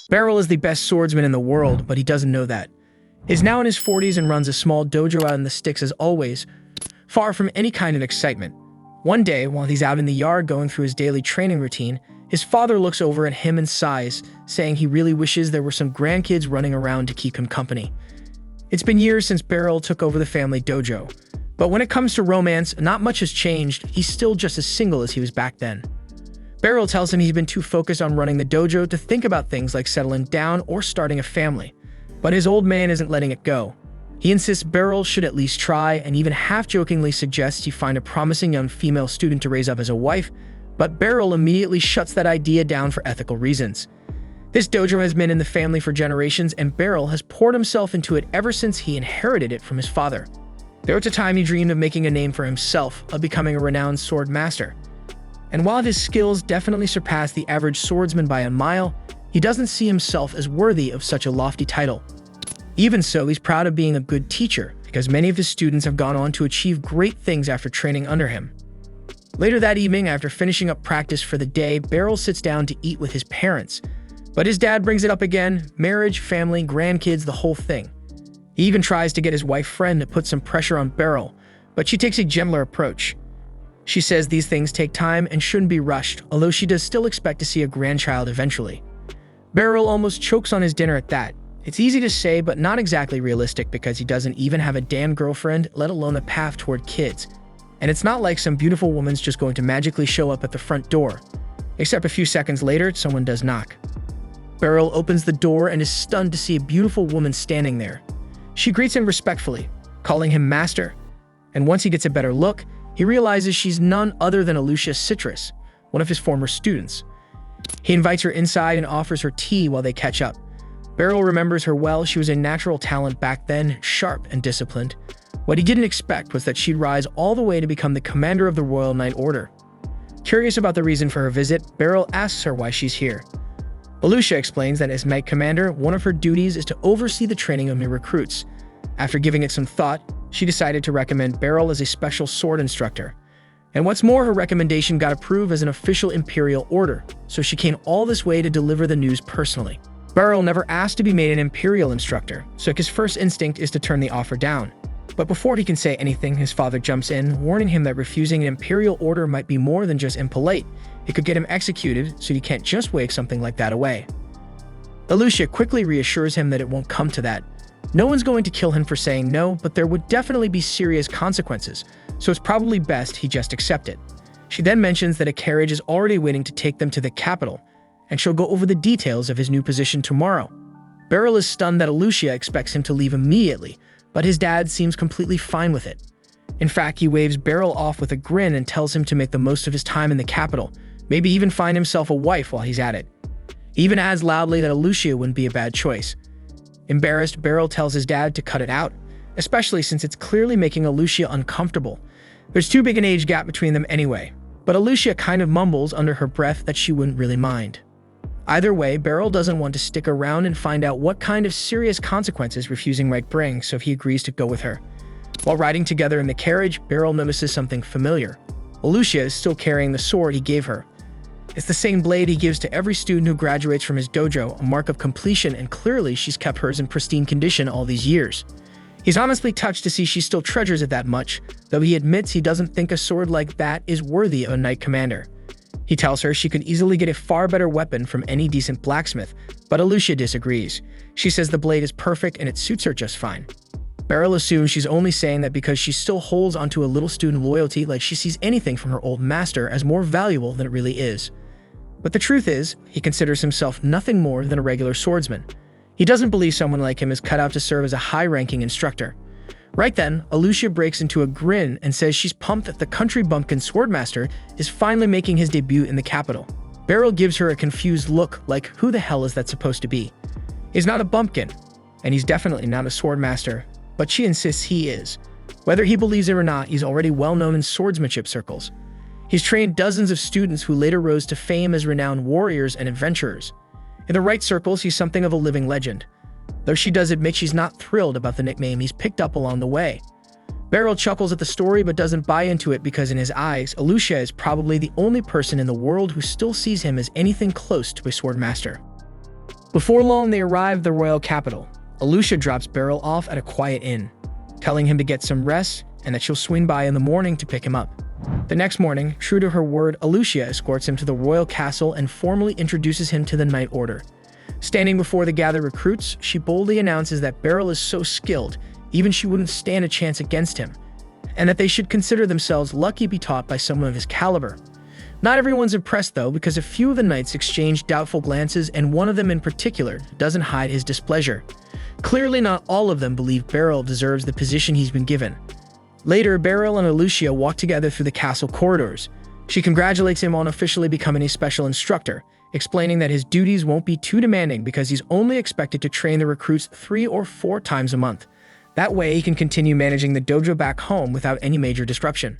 Beryl is the best swordsman in the world, but he doesn't know that. He's now in his 40s and runs a small dojo out in the sticks as always, far from any kind of excitement. One day, while he's out in the yard going through his daily training routine, his father looks over at him and sighs, saying he really wishes there were some grandkids running around to keep him company. It's been years since Beryl took over the family dojo, but when it comes to romance, not much has changed. He's still just as single as he was back then. Beryl tells him he's been too focused on running the dojo to think about things like settling down or starting a family, but his old man isn't letting it go. He insists Beryl should at least try and even half-jokingly suggests he find a promising young female student to raise up as a wife, but Beryl immediately shuts that idea down for ethical reasons. This dojo has been in the family for generations, and Beryl has poured himself into it ever since he inherited it from his father. There was a time he dreamed of making a name for himself, of becoming a renowned sword master. And while his skills definitely surpass the average swordsman by a mile, he doesn't see himself as worthy of such a lofty title. Even so, he's proud of being a good teacher, because many of his students have gone on to achieve great things after training under him. Later that evening, after finishing up practice for the day, Beryl sits down to eat with his parents. But his dad brings it up again: marriage, family, grandkids, the whole thing. He even tries to get his wife friend to put some pressure on Beryl, but she takes a gentler approach. She says these things take time and shouldn't be rushed, although she does still expect to see a grandchild eventually. Beryl almost chokes on his dinner at that. It's easy to say, but not exactly realistic, because he doesn't even have a damn girlfriend, let alone a path toward kids. And it's not like some beautiful woman's just going to magically show up at the front door. Except a few seconds later, someone does knock. Beryl opens the door and is stunned to see a beautiful woman standing there. She greets him respectfully, calling him master. And once he gets a better look, he realizes she's none other than Alicia Citrus, one of his former students. He invites her inside and offers her tea while they catch up. Beryl remembers her well. She was a natural talent back then, sharp and disciplined. What he didn't expect was that she'd rise all the way to become the commander of the Royal Knight Order. Curious about the reason for her visit, Beryl asks her why she's here. Alicia explains that as Knight Commander, one of her duties is to oversee the training of new recruits. After giving it some thought, she decided to recommend Beryl as a special sword instructor. And what's more, her recommendation got approved as an official Imperial order, so she came all this way to deliver the news personally. Beryl never asked to be made an Imperial instructor, so his first instinct is to turn the offer down. But before he can say anything, his father jumps in, warning him that refusing an Imperial order might be more than just impolite. It could get him executed, so he can't just wave something like that away. Alicia quickly reassures him that it won't come to that. No one's going to kill him for saying no, but there would definitely be serious consequences, so it's probably best he just accept it. She then mentions that a carriage is already waiting to take them to the capital, and she'll go over the details of his new position tomorrow. Beryl is stunned that Alicia expects him to leave immediately, but his dad seems completely fine with it. In fact, he waves Beryl off with a grin and tells him to make the most of his time in the capital, maybe even find himself a wife while he's at it. He even adds loudly that Alicia wouldn't be a bad choice. Embarrassed, Beryl tells his dad to cut it out, especially since it's clearly making Alicia uncomfortable. There's too big an age gap between them anyway, but Alicia kind of mumbles under her breath that she wouldn't really mind. Either way, Beryl doesn't want to stick around and find out what kind of serious consequences refusing might bring, so he agrees to go with her. While riding together in the carriage, Beryl notices something familiar. Alicia is still carrying the sword he gave her. It's the same blade he gives to every student who graduates from his dojo, a mark of completion, and clearly she's kept hers in pristine condition all these years. He's honestly touched to see she still treasures it that much, though he admits he doesn't think a sword like that is worthy of a knight commander. He tells her she could easily get a far better weapon from any decent blacksmith, but Alicia disagrees. She says the blade is perfect and it suits her just fine. Beryl assumes she's only saying that because she still holds onto a little student loyalty, like she sees anything from her old master as more valuable than it really is. But the truth is, he considers himself nothing more than a regular swordsman. He doesn't believe someone like him is cut out to serve as a high-ranking instructor. Right then, Alicia breaks into a grin and says she's pumped that the country bumpkin swordmaster is finally making his debut in the capital. Beryl gives her a confused look, like who the hell is that supposed to be? He's not a bumpkin, and he's definitely not a swordmaster, but she insists he is. Whether he believes it or not, he's already well known in swordsmanship circles. He's trained dozens of students who later rose to fame as renowned warriors and adventurers. In the right circles, he's something of a living legend, though she does admit she's not thrilled about the nickname he's picked up along the way. Beryl chuckles at the story but doesn't buy into it because in his eyes, Alicia is probably the only person in the world who still sees him as anything close to a swordmaster. Before long, they arrive at the royal capital. Alucia drops Beryl off at a quiet inn, telling him to get some rest and that she'll swing by in the morning to pick him up. The next morning, true to her word, Alucia escorts him to the royal castle and formally introduces him to the Knight Order. Standing before the gathered recruits, she boldly announces that Beryl is so skilled, even she wouldn't stand a chance against him, and that they should consider themselves lucky to be taught by someone of his caliber. Not everyone's impressed though, because a few of the knights exchange doubtful glances, and one of them in particular doesn't hide his displeasure. Clearly not all of them believe Beryl deserves the position he's been given. Later, Beryl and Alucia walk together through the castle corridors. She congratulates him on officially becoming a special instructor, explaining that his duties won't be too demanding because he's only expected to train the recruits 3 or 4 times a month. That way, he can continue managing the dojo back home without any major disruption.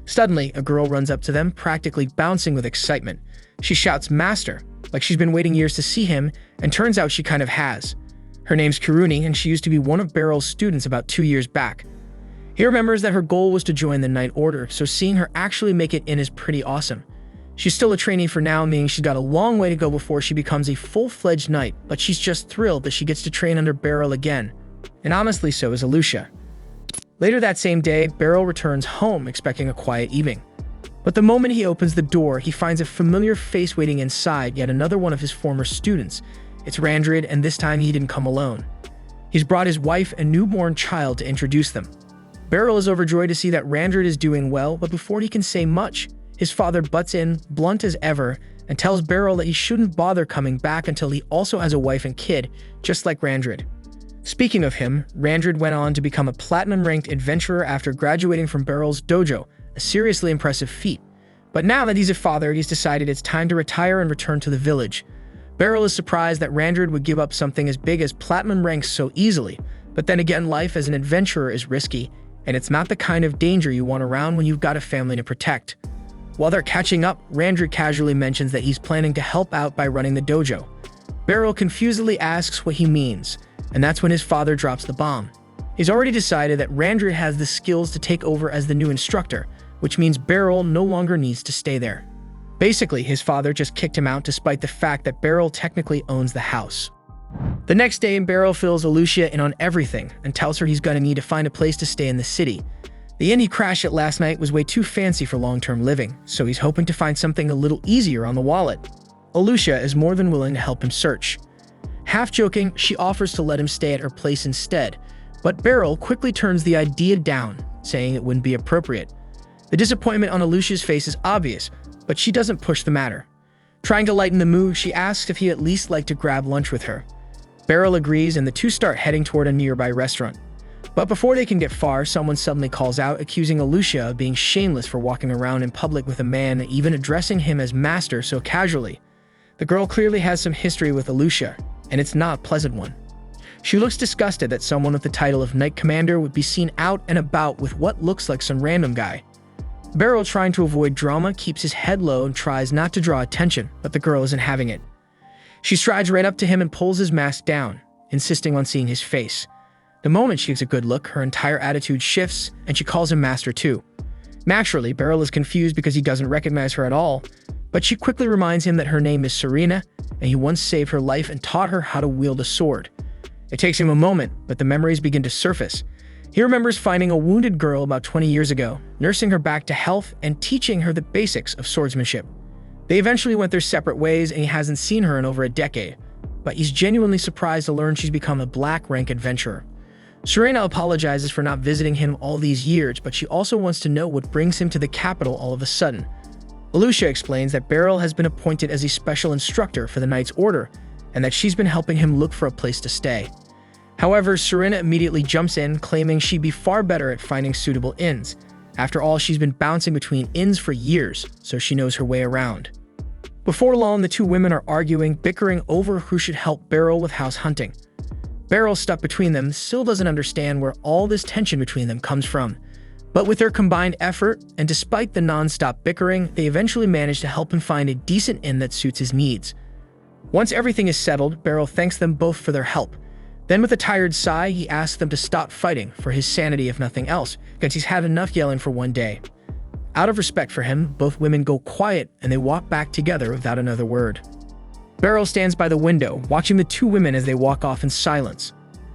Suddenly, a girl runs up to them, practically bouncing with excitement. She shouts "Master," like she's been waiting years to see him, and turns out she kind of has. Her name's Kiruni, and she used to be one of Beryl's students about 2 years back. He remembers that her goal was to join the Knight Order, so seeing her actually make it in is pretty awesome. She's still a trainee for now, meaning she's got a long way to go before she becomes a full-fledged knight, but she's just thrilled that she gets to train under Beryl again. And honestly, so is Alucia. Later that same day, Beryl returns home expecting a quiet evening. But the moment he opens the door, he finds a familiar face waiting inside, yet another one of his former students. It's Randrid, and this time he didn't come alone. He's brought his wife and newborn child to introduce them. Beryl is overjoyed to see that Randrid is doing well, but before he can say much, his father butts in, blunt as ever, and tells Beryl that he shouldn't bother coming back until he also has a wife and kid, just like Randrid. Speaking of him, Randrid went on to become a platinum-ranked adventurer after graduating from Beryl's dojo, a seriously impressive feat. But now that he's a father, he's decided it's time to retire and return to the village. Beryl is surprised that Randrid would give up something as big as platinum ranks so easily, but then again, life as an adventurer is risky, and it's not the kind of danger you want around when you've got a family to protect. While they're catching up, Randrid casually mentions that he's planning to help out by running the dojo. Beryl confusedly asks what he means, and that's when his father drops the bomb. He's already decided that Randrid has the skills to take over as the new instructor, which means Beryl no longer needs to stay there. Basically, his father just kicked him out despite the fact that Beryl technically owns the house. The next day, Beryl fills Alucia in on everything and tells her he's gonna need to find a place to stay in the city. The inn he crashed at last night was way too fancy for long-term living, so he's hoping to find something a little easier on the wallet. Alucia is more than willing to help him search. Half joking, she offers to let him stay at her place instead, but Beryl quickly turns the idea down, saying it wouldn't be appropriate. The disappointment on Alucia's face is obvious, but she doesn't push the matter. Trying to lighten the mood, she asks if he'd at least like to grab lunch with her. Beryl agrees, and the two start heading toward a nearby restaurant. But before they can get far, someone suddenly calls out, accusing Alucia of being shameless for walking around in public with a man, even addressing him as master so casually. The girl clearly has some history with Alucia, and it's not a pleasant one. She looks disgusted that someone with the title of Knight Commander would be seen out and about with what looks like some random guy. Beryl, trying to avoid drama, keeps his head low and tries not to draw attention, but the girl isn't having it. She strides right up to him and pulls his mask down, insisting on seeing his face. The moment she gets a good look, her entire attitude shifts, and she calls him master too. Naturally, Beryl is confused because he doesn't recognize her at all, but she quickly reminds him that her name is Serena, and he once saved her life and taught her how to wield a sword. It takes him a moment, but the memories begin to surface. He remembers finding a wounded girl about 20 years ago, nursing her back to health, and teaching her the basics of swordsmanship. They eventually went their separate ways, and he hasn't seen her in over a decade, but he's genuinely surprised to learn she's become a black rank adventurer. Serena apologizes for not visiting him all these years, but she also wants to know what brings him to the capital all of a sudden. Alucia explains that Beryl has been appointed as a special instructor for the Knight's Order, and that she's been helping him look for a place to stay. However, Serena immediately jumps in, claiming she'd be far better at finding suitable inns. After all, she's been bouncing between inns for years, so she knows her way around. Before long, the two women are arguing, bickering over who should help Beryl with house hunting. Beryl, stuck between them, still doesn't understand where all this tension between them comes from. But with their combined effort, and despite the non-stop bickering, they eventually manage to help him find a decent inn that suits his needs. Once everything is settled, Beryl thanks them both for their help. Then with a tired sigh, he asks them to stop fighting, for his sanity if nothing else, because he's had enough yelling for one day. Out of respect for him, both women go quiet and they walk back together without another word. Beryl stands by the window, watching the two women as they walk off in silence.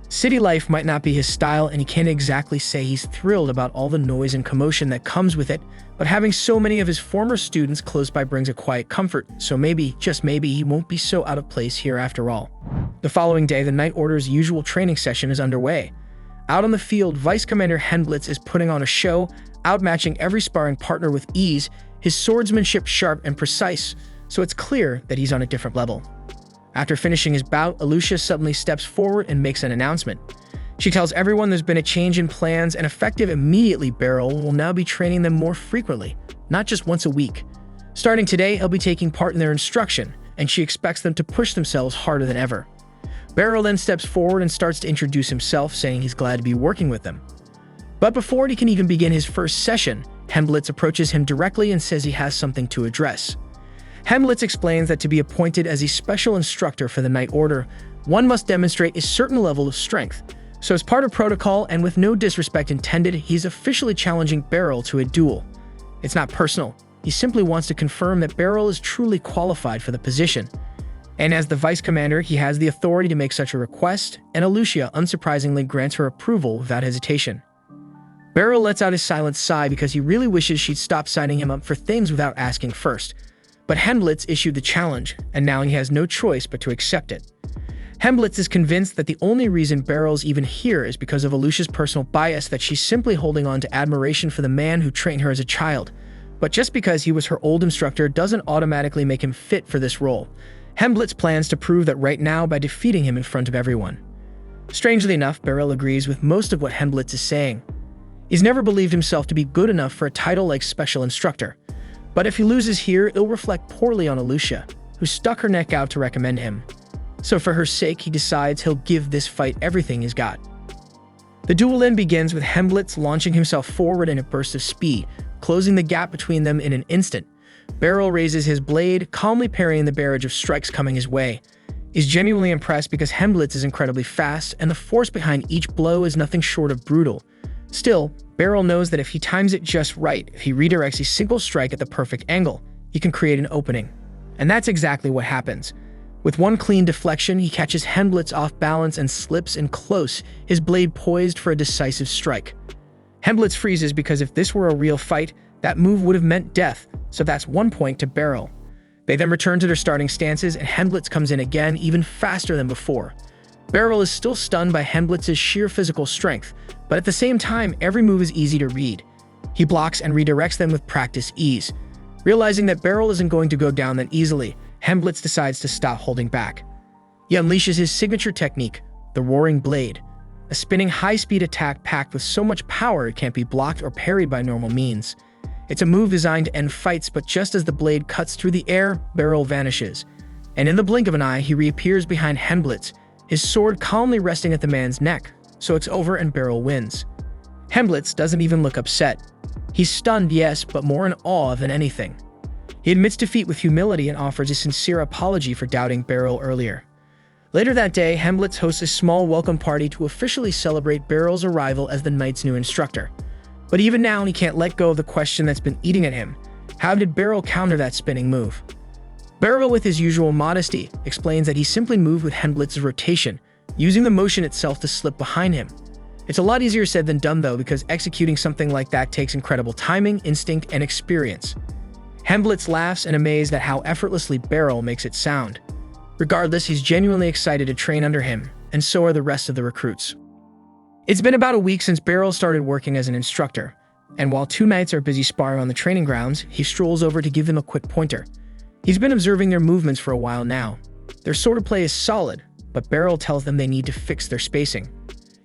City life might not be his style, and he can't exactly say he's thrilled about all the noise and commotion that comes with it, but having so many of his former students close by brings a quiet comfort, so maybe, just maybe, he won't be so out of place here after all. The following day, the Night Order's usual training session is underway. Out on the field, Vice Commander Henblitz is putting on a show, outmatching every sparring partner with ease, his swordsmanship sharp and precise, so it's clear that he's on a different level. After finishing his bout, Alucia suddenly steps forward and makes an announcement. She tells everyone there's been a change in plans, and effective immediately, Beryl will now be training them more frequently, not just once a week. Starting today, he'll be taking part in their instruction, and she expects them to push themselves harder than ever. Beryl then steps forward and starts to introduce himself, saying he's glad to be working with them. But before he can even begin his first session, Henblitz approaches him directly and says he has something to address. Henblitz explains that to be appointed as a special instructor for the Night Order, one must demonstrate a certain level of strength. So as part of protocol, and with no disrespect intended, he's officially challenging Beryl to a duel. It's not personal. He simply wants to confirm that Beryl is truly qualified for the position. And as the Vice Commander, he has the authority to make such a request, and Alucia unsurprisingly grants her approval without hesitation. Beryl lets out a silent sigh because he really wishes she'd stop signing him up for things without asking first. But Henblitz issued the challenge, and now he has no choice but to accept it. Henblitz is convinced that the only reason Beryl's even here is because of Alucia's personal bias, that she's simply holding on to admiration for the man who trained her as a child. But just because he was her old instructor doesn't automatically make him fit for this role. Henblitz plans to prove that right now by defeating him in front of everyone. Strangely enough, Beryl agrees with most of what Henblitz is saying. He's never believed himself to be good enough for a title like Special Instructor. But if he loses here, it'll reflect poorly on Alucia, who stuck her neck out to recommend him. So for her sake, he decides he'll give this fight everything he's got. The duel then begins with Henblitz launching himself forward in a burst of speed, closing the gap between them in an instant. Beryl raises his blade, calmly parrying the barrage of strikes coming his way. He's genuinely impressed because Henblitz is incredibly fast, and the force behind each blow is nothing short of brutal. Still, Beryl knows that if he times it just right, if he redirects a single strike at the perfect angle, he can create an opening. And that's exactly what happens. With one clean deflection, he catches Henblitz off balance and slips in close, his blade poised for a decisive strike. Henblitz freezes because if this were a real fight, that move would have meant death, so that's 1 point to Beryl. They then return to their starting stances, and Henblitz comes in again, even faster than before. Beryl is still stunned by Henblitz's sheer physical strength, but at the same time, every move is easy to read. He blocks and redirects them with practice ease. Realizing that Beryl isn't going to go down that easily, Henblitz decides to stop holding back. He unleashes his signature technique, the Roaring Blade, a spinning high-speed attack packed with so much power it can't be blocked or parried by normal means. It's a move designed to end fights, but just as the blade cuts through the air, Beryl vanishes. And in the blink of an eye, he reappears behind Henblitz, his sword calmly resting at the man's neck, so it's over and Beryl wins. Henblitz doesn't even look upset. He's stunned, yes, but more in awe than anything. He admits defeat with humility and offers a sincere apology for doubting Beryl earlier. Later that day, Henblitz hosts a small welcome party to officially celebrate Beryl's arrival as the Knight's new instructor. But even now, he can't let go of the question that's been eating at him. How did Beryl counter that spinning move? Beryl, with his usual modesty, explains that he simply moved with Henblitz's rotation, using the motion itself to slip behind him. It's a lot easier said than done though, because executing something like that takes incredible timing, instinct, and experience. Henblitz laughs in amaze at how effortlessly Beryl makes it sound. Regardless, he's genuinely excited to train under him, and so are the rest of the recruits. It's been about a week since Beryl started working as an instructor, and while two knights are busy sparring on the training grounds, he strolls over to give them a quick pointer. He's been observing their movements for a while now. Their swordplay is solid, but Beryl tells them they need to fix their spacing.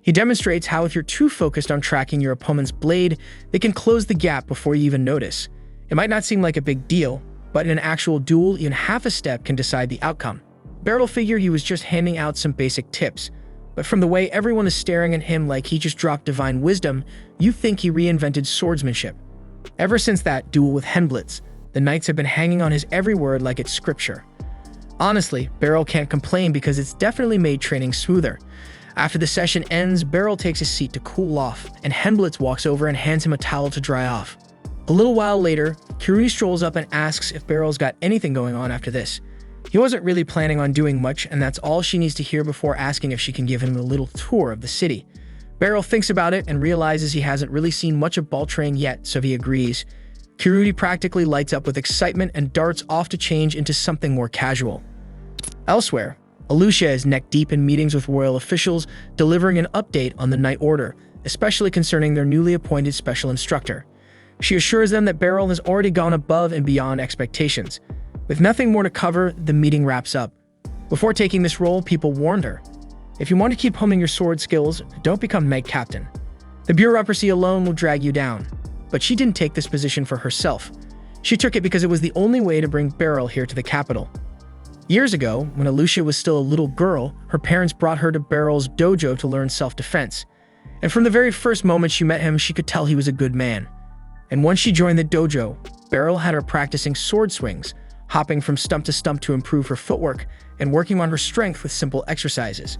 He demonstrates how if you're too focused on tracking your opponent's blade, they can close the gap before you even notice. It might not seem like a big deal, but in an actual duel, even half a step can decide the outcome. Beryl figured he was just handing out some basic tips, but from the way everyone is staring at him like he just dropped divine wisdom, you think he reinvented swordsmanship. Ever since that duel with Henblitz, the knights have been hanging on his every word like it's scripture. Honestly, Beryl can't complain because it's definitely made training smoother. After the session ends, Beryl takes a seat to cool off, and Henblitz walks over and hands him a towel to dry off. A little while later, Kirui strolls up and asks if Beryl's got anything going on after this. He wasn't really planning on doing much, and that's all she needs to hear before asking if she can give him a little tour of the city. Beryl thinks about it and realizes he hasn't really seen much of Baltrain yet, so he agrees. Kirudi practically lights up with excitement and darts off to change into something more casual. Elsewhere, Alucia is neck-deep in meetings with royal officials, delivering an update on the Night Order, especially concerning their newly appointed special instructor. She assures them that Beryl has already gone above and beyond expectations. With nothing more to cover, the meeting wraps up. Before taking this role, people warned her, if you want to keep honing your sword skills, don't become Knight Captain. The bureaucracy alone will drag you down. But she didn't take this position for herself. She took it because it was the only way to bring Beryl here to the capital. Years ago, when Alucia was still a little girl, her parents brought her to Beryl's dojo to learn self-defense. And from the very first moment she met him, she could tell he was a good man. And once she joined the dojo, Beryl had her practicing sword swings, hopping from stump to stump to improve her footwork, and working on her strength with simple exercises.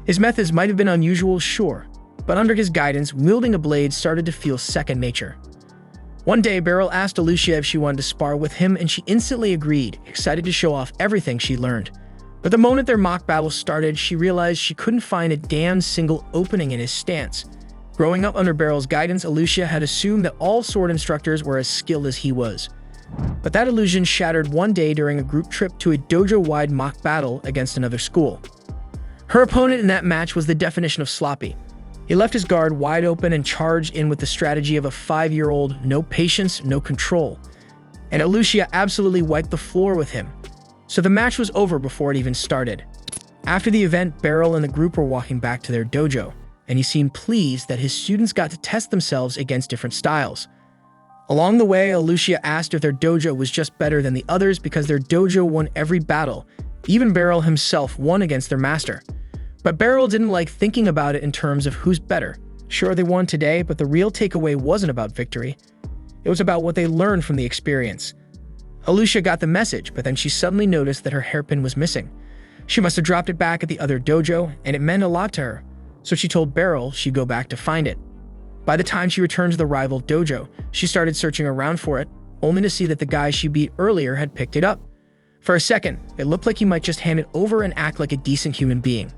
His methods might have been unusual, sure, but under his guidance, wielding a blade started to feel second nature. One day, Beryl asked Alucia if she wanted to spar with him, and she instantly agreed, excited to show off everything she learned. But the moment their mock battle started, she realized she couldn't find a damn single opening in his stance. Growing up under Beryl's guidance, Alucia had assumed that all sword instructors were as skilled as he was. But that illusion shattered one day during a group trip to a dojo-wide mock battle against another school. Her opponent in that match was the definition of sloppy. He left his guard wide open and charged in with the strategy of a 5-year-old, no patience, no control. And Alucia absolutely wiped the floor with him. So the match was over before it even started. After the event, Beryl and the group were walking back to their dojo, and he seemed pleased that his students got to test themselves against different styles. Along the way, Alucia asked if their dojo was just better than the others because their dojo won every battle. Even Beryl himself won against their master. But Beryl didn't like thinking about it in terms of who's better. Sure, they won today, but the real takeaway wasn't about victory. It was about what they learned from the experience. Alucia got the message, but then she suddenly noticed that her hairpin was missing. She must have dropped it back at the other dojo, and it meant a lot to her, so she told Beryl she'd go back to find it. By the time she returned to the rival dojo, she started searching around for it, only to see that the guy she beat earlier had picked it up. For a second, it looked like he might just hand it over and act like a decent human being.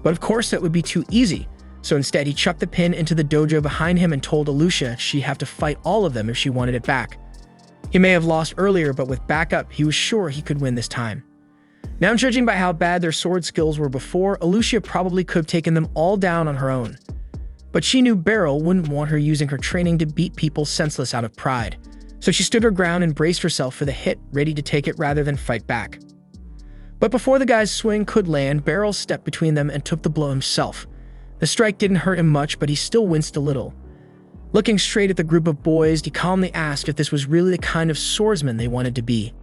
But of course that would be too easy, so instead he chucked the pin into the dojo behind him and told Alucia she'd have to fight all of them if she wanted it back. He may have lost earlier, but with backup, he was sure he could win this time. Now, judging by how bad their sword skills were before, Alucia probably could have taken them all down on her own. But she knew Beryl wouldn't want her using her training to beat people senseless out of pride. So she stood her ground and braced herself for the hit, ready to take it rather than fight back. But before the guy's swing could land, Beryl stepped between them and took the blow himself. The strike didn't hurt him much, but he still winced a little. Looking straight at the group of boys, he calmly asked if this was really the kind of swordsman they wanted to be.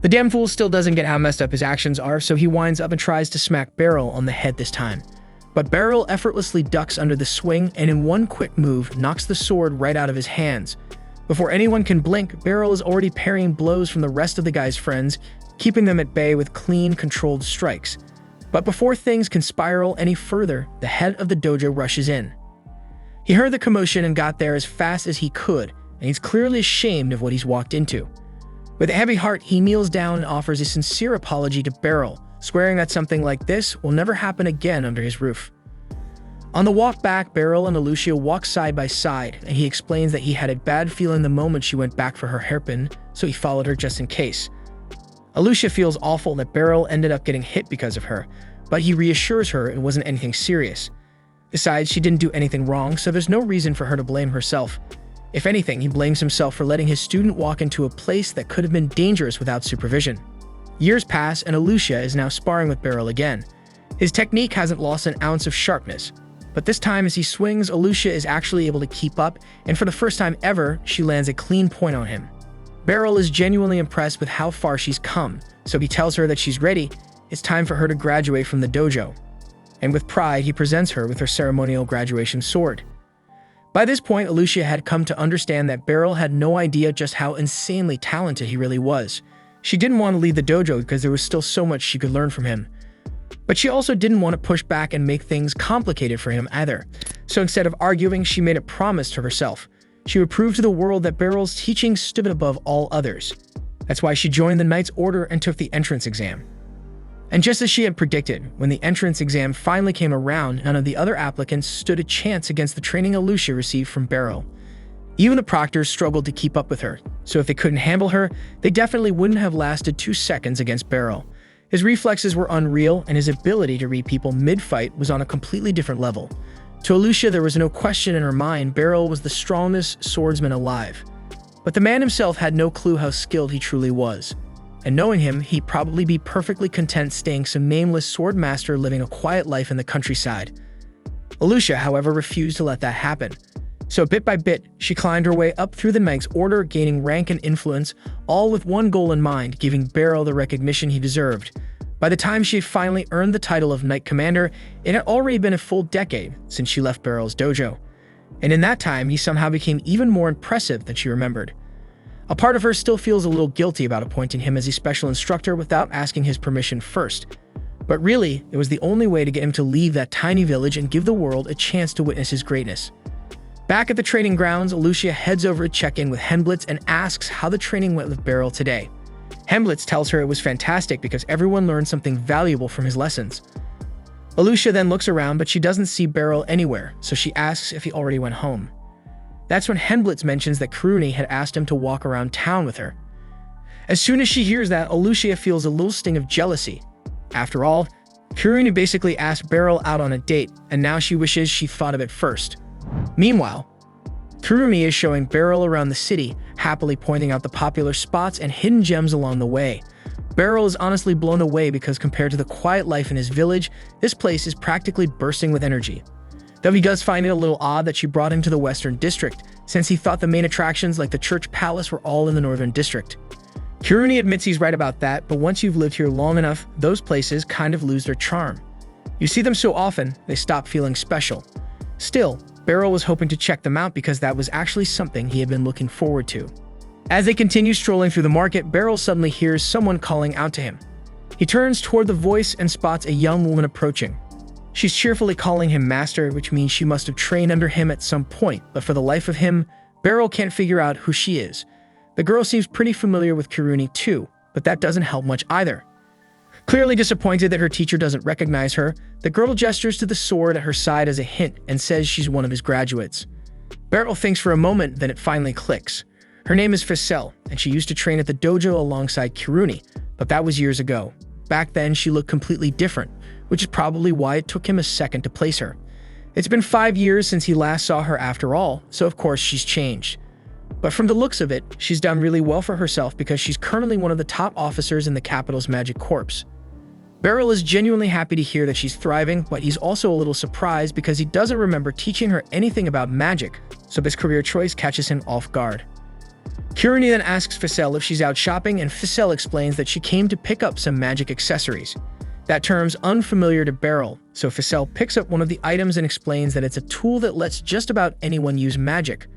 The damn fool still doesn't get how messed up his actions are, so he winds up and tries to smack Beryl on the head this time. But Beryl effortlessly ducks under the swing and in one quick move knocks the sword right out of his hands. Before anyone can blink, Beryl is already parrying blows from the rest of the guy's friends, keeping them at bay with clean, controlled strikes. But before things can spiral any further, the head of the dojo rushes in. He heard the commotion and got there as fast as he could, and he's clearly ashamed of what he's walked into. With a heavy heart, he kneels down and offers a sincere apology to Beryl, swearing that something like this will never happen again under his roof. On the walk back, Beryl and Alucia walk side by side, and he explains that he had a bad feeling the moment she went back for her hairpin, so he followed her just in case. Alucia feels awful that Beryl ended up getting hit because of her, but he reassures her it wasn't anything serious. Besides, she didn't do anything wrong, so there's no reason for her to blame herself. If anything, he blames himself for letting his student walk into a place that could have been dangerous without supervision. Years pass, and Alucia is now sparring with Beryl again. His technique hasn't lost an ounce of sharpness, but this time as he swings, Alucia is actually able to keep up, and for the first time ever, she lands a clean point on him. Beryl is genuinely impressed with how far she's come, so he tells her that she's ready. It's time for her to graduate from the dojo. And with pride, he presents her with her ceremonial graduation sword. By this point, Alucia had come to understand that Beryl had no idea just how insanely talented he really was. She didn't want to leave the dojo because there was still so much she could learn from him. But she also didn't want to push back and make things complicated for him either. So instead of arguing, she made a promise to herself. She would prove to the world that Beryl's teaching stood above all others. That's why she joined the Knight's Order and took the entrance exam. And just as she had predicted, when the entrance exam finally came around, none of the other applicants stood a chance against the training Alicia received from Beryl. Even the proctors struggled to keep up with her, so if they couldn't handle her, they definitely wouldn't have lasted 2 seconds against Beryl. His reflexes were unreal, and his ability to read people mid-fight was on a completely different level. To Alicia, there was no question in her mind Beryl was the strongest swordsman alive. But the man himself had no clue how skilled he truly was. And knowing him, he'd probably be perfectly content staying some nameless sword master living a quiet life in the countryside. Alicia, however, refused to let that happen. So bit by bit, she climbed her way up through the Meg's order, gaining rank and influence, all with one goal in mind, giving Beryl the recognition he deserved. By the time she had finally earned the title of Knight Commander, it had already been a full decade since she left Beryl's dojo. And in that time, he somehow became even more impressive than she remembered. A part of her still feels a little guilty about appointing him as a special instructor without asking his permission first. But really, it was the only way to get him to leave that tiny village and give the world a chance to witness his greatness. Back at the training grounds, Alicia heads over to check in with Henblitz and asks how the training went with Beryl today. Henblitz tells her it was fantastic because everyone learned something valuable from his lessons. Alicia then looks around, but she doesn't see Beryl anywhere, so she asks if he already went home. That's when Henblitz mentions that Kuruni had asked him to walk around town with her. As soon as she hears that, Alicia feels a little sting of jealousy. After all, Kuruni basically asked Beryl out on a date, and now she wishes she thought of it first. Meanwhile, Kurumi is showing Beryl around the city, happily pointing out the popular spots and hidden gems along the way. Beryl is honestly blown away because compared to the quiet life in his village, this place is practically bursting with energy. Though he does find it a little odd that she brought him to the Western District, since he thought the main attractions like the Church Palace were all in the Northern District. Kuruni admits he's right about that, but once you've lived here long enough, those places kind of lose their charm. You see them so often, they stop feeling special. Still, Beryl was hoping to check them out because that was actually something he had been looking forward to. As they continue strolling through the market, Beryl suddenly hears someone calling out to him. He turns toward the voice and spots a young woman approaching. She's cheerfully calling him master, which means she must have trained under him at some point, but for the life of him, Beryl can't figure out who she is. The girl seems pretty familiar with Kuruni too, but that doesn't help much either. Clearly disappointed that her teacher doesn't recognize her, the girl gestures to the sword at her side as a hint and says she's one of his graduates. Beryl thinks for a moment, then it finally clicks. Her name is Ficelle, and she used to train at the dojo alongside Kuruni, but that was years ago. Back then, she looked completely different, which is probably why it took him a second to place her. It's been 5 years since he last saw her after all, so of course she's changed. But from the looks of it, she's done really well for herself because she's currently one of the top officers in the capital's magic corps. Beryl is genuinely happy to hear that she's thriving, but he's also a little surprised because he doesn't remember teaching her anything about magic, so this career choice catches him off guard. Kuruni then asks Ficelle if she's out shopping, and Ficelle explains that she came to pick up some magic accessories. That term's unfamiliar to Beryl, so Ficelle picks up one of the items and explains that it's a tool that lets just about anyone use magic.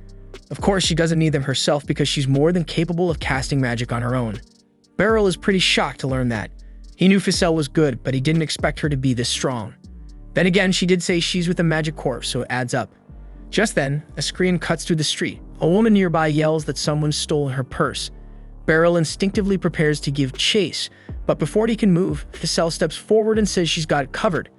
Of course, she doesn't need them herself because she's more than capable of casting magic on her own. Beryl is pretty shocked to learn that. He knew Ficelle was good, but he didn't expect her to be this strong. Then again, she did say she's with the magic corps, so it adds up. Just then, a scream cuts through the street. A woman nearby yells that someone stole her purse. Beryl instinctively prepares to give chase, but before he can move, Ficelle steps forward and says she's got it covered.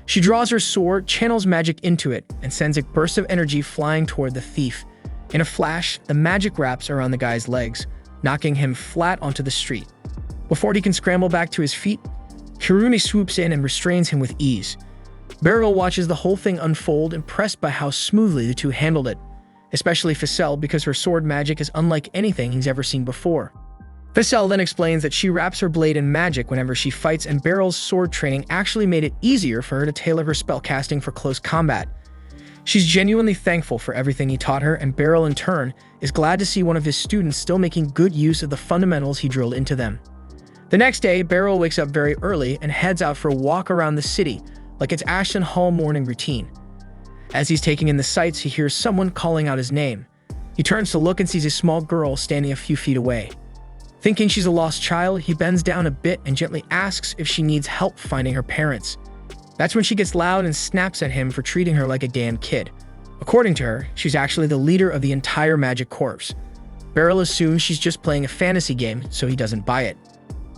She draws her sword, channels magic into it, and sends a burst of energy flying toward the thief. In a flash, the magic wraps around the guy's legs, knocking him flat onto the street. Before he can scramble back to his feet, Kuruni swoops in and restrains him with ease. Beryl watches the whole thing unfold, impressed by how smoothly the two handled it, especially Ficelle because her sword magic is unlike anything he's ever seen before. Ficelle then explains that she wraps her blade in magic whenever she fights, and Beryl's sword training actually made it easier for her to tailor her spellcasting for close combat. She's genuinely thankful for everything he taught her, and Beryl in turn is glad to see one of his students still making good use of the fundamentals he drilled into them. The next day, Beryl wakes up very early and heads out for a walk around the city, like it's Ashton Hall morning routine. As he's taking in the sights, he hears someone calling out his name. He turns to look and sees a small girl standing a few feet away. Thinking she's a lost child, he bends down a bit and gently asks if she needs help finding her parents. That's when she gets loud and snaps at him for treating her like a damn kid. According to her, she's actually the leader of the entire magic corps. Beryl assumes she's just playing a fantasy game, so he doesn't buy it.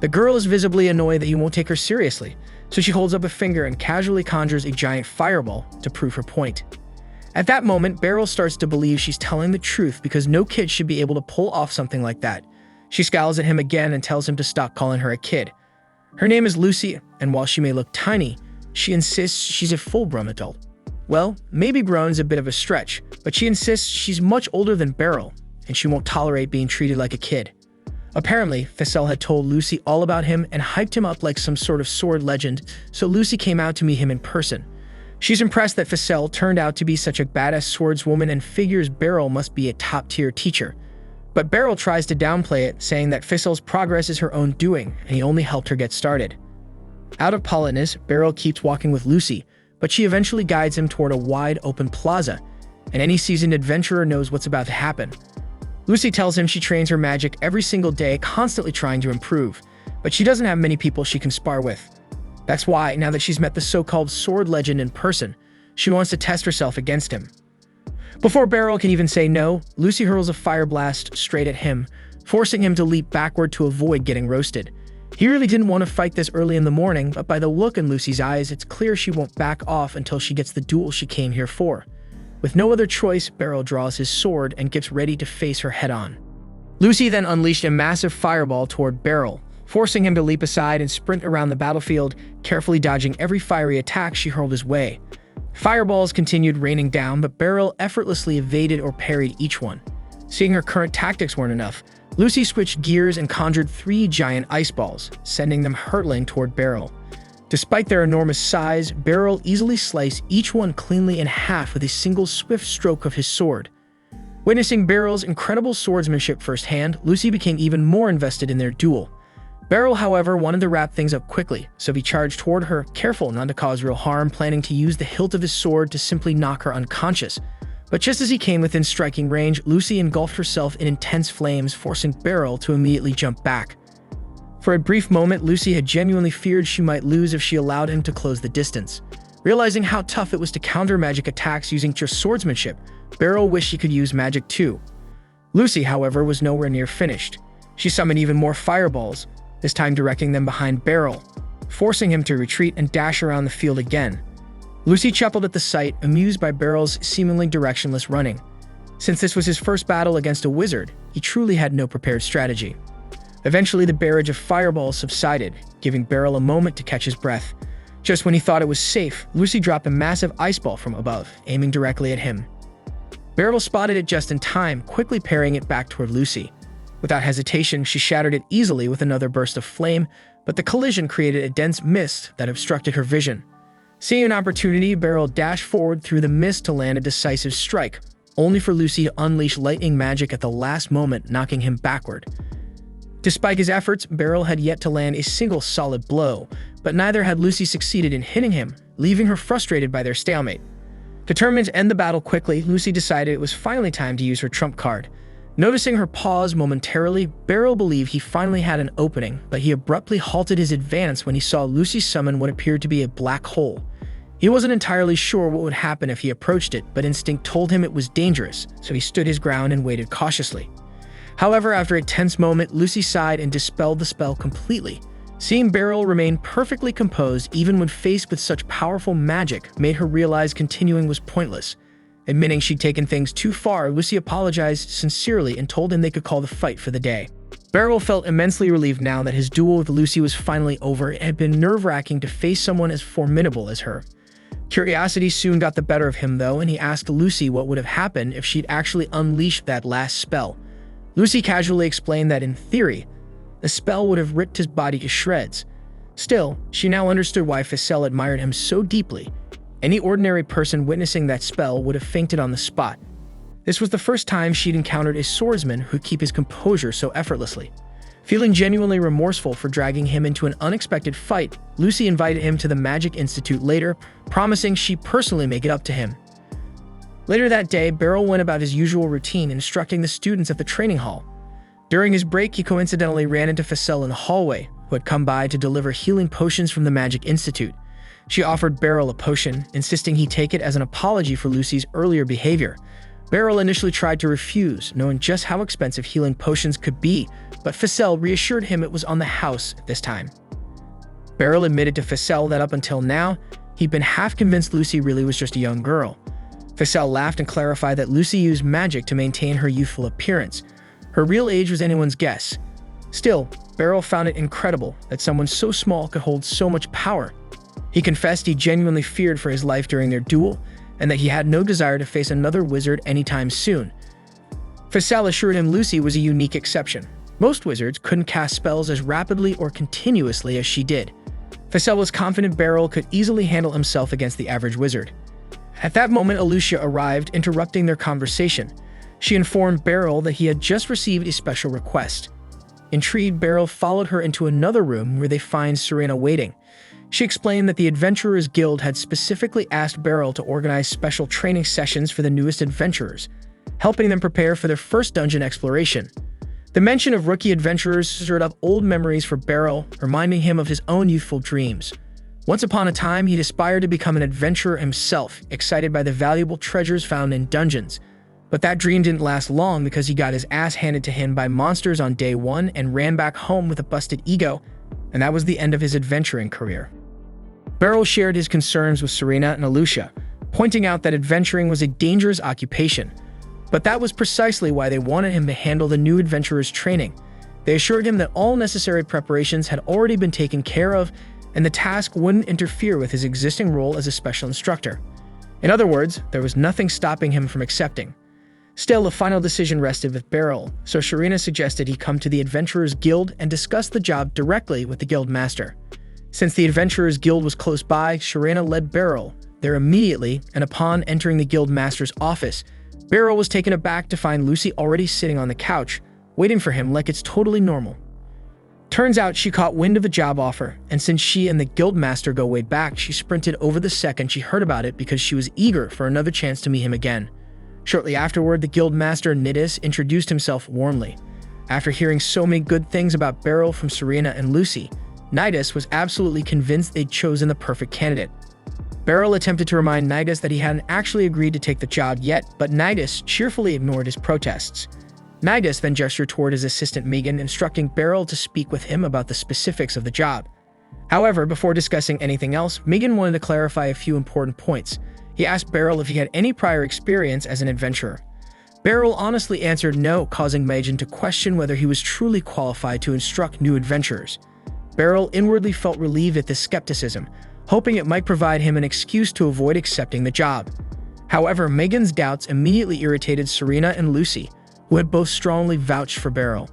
The girl is visibly annoyed that he won't take her seriously, so she holds up a finger and casually conjures a giant fireball to prove her point. At that moment, Beryl starts to believe she's telling the truth because no kid should be able to pull off something like that. She scowls at him again and tells him to stop calling her a kid. Her name is Lucy, and while she may look tiny, she insists she's a full-grown adult. Well, maybe grown's a bit of a stretch, but she insists she's much older than Beryl, and she won't tolerate being treated like a kid. Apparently, Ficelle had told Lucy all about him and hyped him up like some sort of sword legend, so Lucy came out to meet him in person. She's impressed that Ficelle turned out to be such a badass swordswoman and figures Beryl must be a top-tier teacher. But Beryl tries to downplay it, saying that Ficelle's progress is her own doing, and he only helped her get started. Out of politeness, Beryl keeps walking with Lucy, but she eventually guides him toward a wide open plaza, and any seasoned adventurer knows what's about to happen. Lucy tells him she trains her magic every single day, constantly trying to improve, but she doesn't have many people she can spar with. That's why, now that she's met the so-called sword legend in person, she wants to test herself against him. Before Beryl can even say no, Lucy hurls a fire blast straight at him, forcing him to leap backward to avoid getting roasted. He really didn't want to fight this early in the morning, but by the look in Lucy's eyes, it's clear she won't back off until she gets the duel she came here for. With no other choice, Beryl draws his sword and gets ready to face her head-on. Lucy then unleashed a massive fireball toward Beryl, forcing him to leap aside and sprint around the battlefield, carefully dodging every fiery attack she hurled his way. Fireballs continued raining down, but Beryl effortlessly evaded or parried each one. Seeing her current tactics weren't enough, Lucy switched gears and conjured 3 giant ice balls, sending them hurtling toward Beryl. Despite their enormous size, Beryl easily sliced each one cleanly in half with a single swift stroke of his sword. Witnessing Beryl's incredible swordsmanship firsthand, Lucy became even more invested in their duel. Beryl, however, wanted to wrap things up quickly, so he charged toward her, careful not to cause real harm, planning to use the hilt of his sword to simply knock her unconscious. But just as he came within striking range, Lucy engulfed herself in intense flames, forcing Beryl to immediately jump back. For a brief moment, Lucy had genuinely feared she might lose if she allowed him to close the distance. Realizing how tough it was to counter magic attacks using just swordsmanship, Beryl wished she could use magic too. Lucy, however, was nowhere near finished. She summoned even more fireballs, this time directing them behind Beryl, forcing him to retreat and dash around the field again. Lucy chuckled at the sight, amused by Beryl's seemingly directionless running. Since this was his first battle against a wizard, he truly had no prepared strategy. Eventually, the barrage of fireballs subsided, giving Beryl a moment to catch his breath. Just when he thought it was safe, Lucy dropped a massive ice ball from above, aiming directly at him. Beryl spotted it just in time, quickly parrying it back toward Lucy. Without hesitation, she shattered it easily with another burst of flame, but the collision created a dense mist that obstructed her vision. Seeing an opportunity, Beryl dashed forward through the mist to land a decisive strike, only for Lucy to unleash lightning magic at the last moment, knocking him backward. Despite his efforts, Beryl had yet to land a single solid blow, but neither had Lucy succeeded in hitting him, leaving her frustrated by their stalemate. Determined to end the battle quickly, Lucy decided it was finally time to use her trump card. Noticing her pause momentarily, Beryl believed he finally had an opening, but he abruptly halted his advance when he saw Lucy summon what appeared to be a black hole. He wasn't entirely sure what would happen if he approached it, but instinct told him it was dangerous, so he stood his ground and waited cautiously. However, after a tense moment, Lucy sighed and dispelled the spell completely. Seeing Beryl remain perfectly composed even when faced with such powerful magic made her realize continuing was pointless. Admitting she'd taken things too far, Lucy apologized sincerely and told him they could call the fight for the day. Beryl felt immensely relieved now that his duel with Lucy was finally over. It had been nerve-wracking to face someone as formidable as her. Curiosity soon got the better of him, though, and he asked Lucy what would have happened if she'd actually unleashed that last spell. Lucy casually explained that, in theory, the spell would have ripped his body to shreds. Still, she now understood why Ficelle admired him so deeply. Any ordinary person witnessing that spell would have fainted on the spot. This was the first time she'd encountered a swordsman who'd keep his composure so effortlessly. Feeling genuinely remorseful for dragging him into an unexpected fight, Lucy invited him to the Magic Institute later, promising she'd personally make it up to him. Later that day, Beryl went about his usual routine, instructing the students at the training hall. During his break, he coincidentally ran into Ficelle in the hallway, who had come by to deliver healing potions from the Magic Institute. She offered Beryl a potion, insisting he take it as an apology for Lucy's earlier behavior. Beryl initially tried to refuse, knowing just how expensive healing potions could be, but Ficelle reassured him it was on the house at this time. Beryl admitted to Ficelle that up until now, he'd been half convinced Lucy really was just a young girl. Ficelle laughed and clarified that Lucy used magic to maintain her youthful appearance. Her real age was anyone's guess. Still, Beryl found it incredible that someone so small could hold so much power. He confessed he genuinely feared for his life during their duel, and that he had no desire to face another wizard anytime soon. Ficelle assured him Lucy was a unique exception. Most wizards couldn't cast spells as rapidly or continuously as she did. Ficelle was confident Beryl could easily handle himself against the average wizard. At that moment, Alucia arrived, interrupting their conversation. She informed Beryl that he had just received a special request. Intrigued, Beryl followed her into another room where they find Serena waiting. She explained that the Adventurers Guild had specifically asked Beryl to organize special training sessions for the newest adventurers, helping them prepare for their first dungeon exploration. The mention of rookie adventurers stirred up old memories for Beryl, reminding him of his own youthful dreams. Once upon a time, he'd aspired to become an adventurer himself, excited by the valuable treasures found in dungeons. But that dream didn't last long because he got his ass handed to him by monsters on day one and ran back home with a busted ego, and that was the end of his adventuring career. Beryl shared his concerns with Serena and Alucia, pointing out that adventuring was a dangerous occupation. But that was precisely why they wanted him to handle the new adventurer's training. They assured him that all necessary preparations had already been taken care of, and the task wouldn't interfere with his existing role as a special instructor. In other words, there was nothing stopping him from accepting. Still, the final decision rested with Beryl, so Serena suggested he come to the Adventurers Guild and discuss the job directly with the guild master. Since the Adventurers Guild was close by, Serena led Beryl there immediately, and upon entering the guild master's office, Beryl was taken aback to find Lucy already sitting on the couch, waiting for him like it's totally normal. Turns out she caught wind of the job offer, and since she and the guild master go way back, she sprinted over the second she heard about it because she was eager for another chance to meet him again. Shortly afterward, the guild master Nidus introduced himself warmly. After hearing so many good things about Beryl from Serena and Lucy, Nidus was absolutely convinced they'd chosen the perfect candidate. Beryl attempted to remind Nidus that he hadn't actually agreed to take the job yet, but Nidus cheerfully ignored his protests. Nidus then gestured toward his assistant Megan, instructing Beryl to speak with him about the specifics of the job. However, before discussing anything else, Megan wanted to clarify a few important points. He asked Beryl if he had any prior experience as an adventurer. Beryl honestly answered no, causing Megan to question whether he was truly qualified to instruct new adventurers. Beryl inwardly felt relieved at this skepticism, hoping it might provide him an excuse to avoid accepting the job. However, Megan's doubts immediately irritated Serena and Lucy, who had both strongly vouched for Beryl.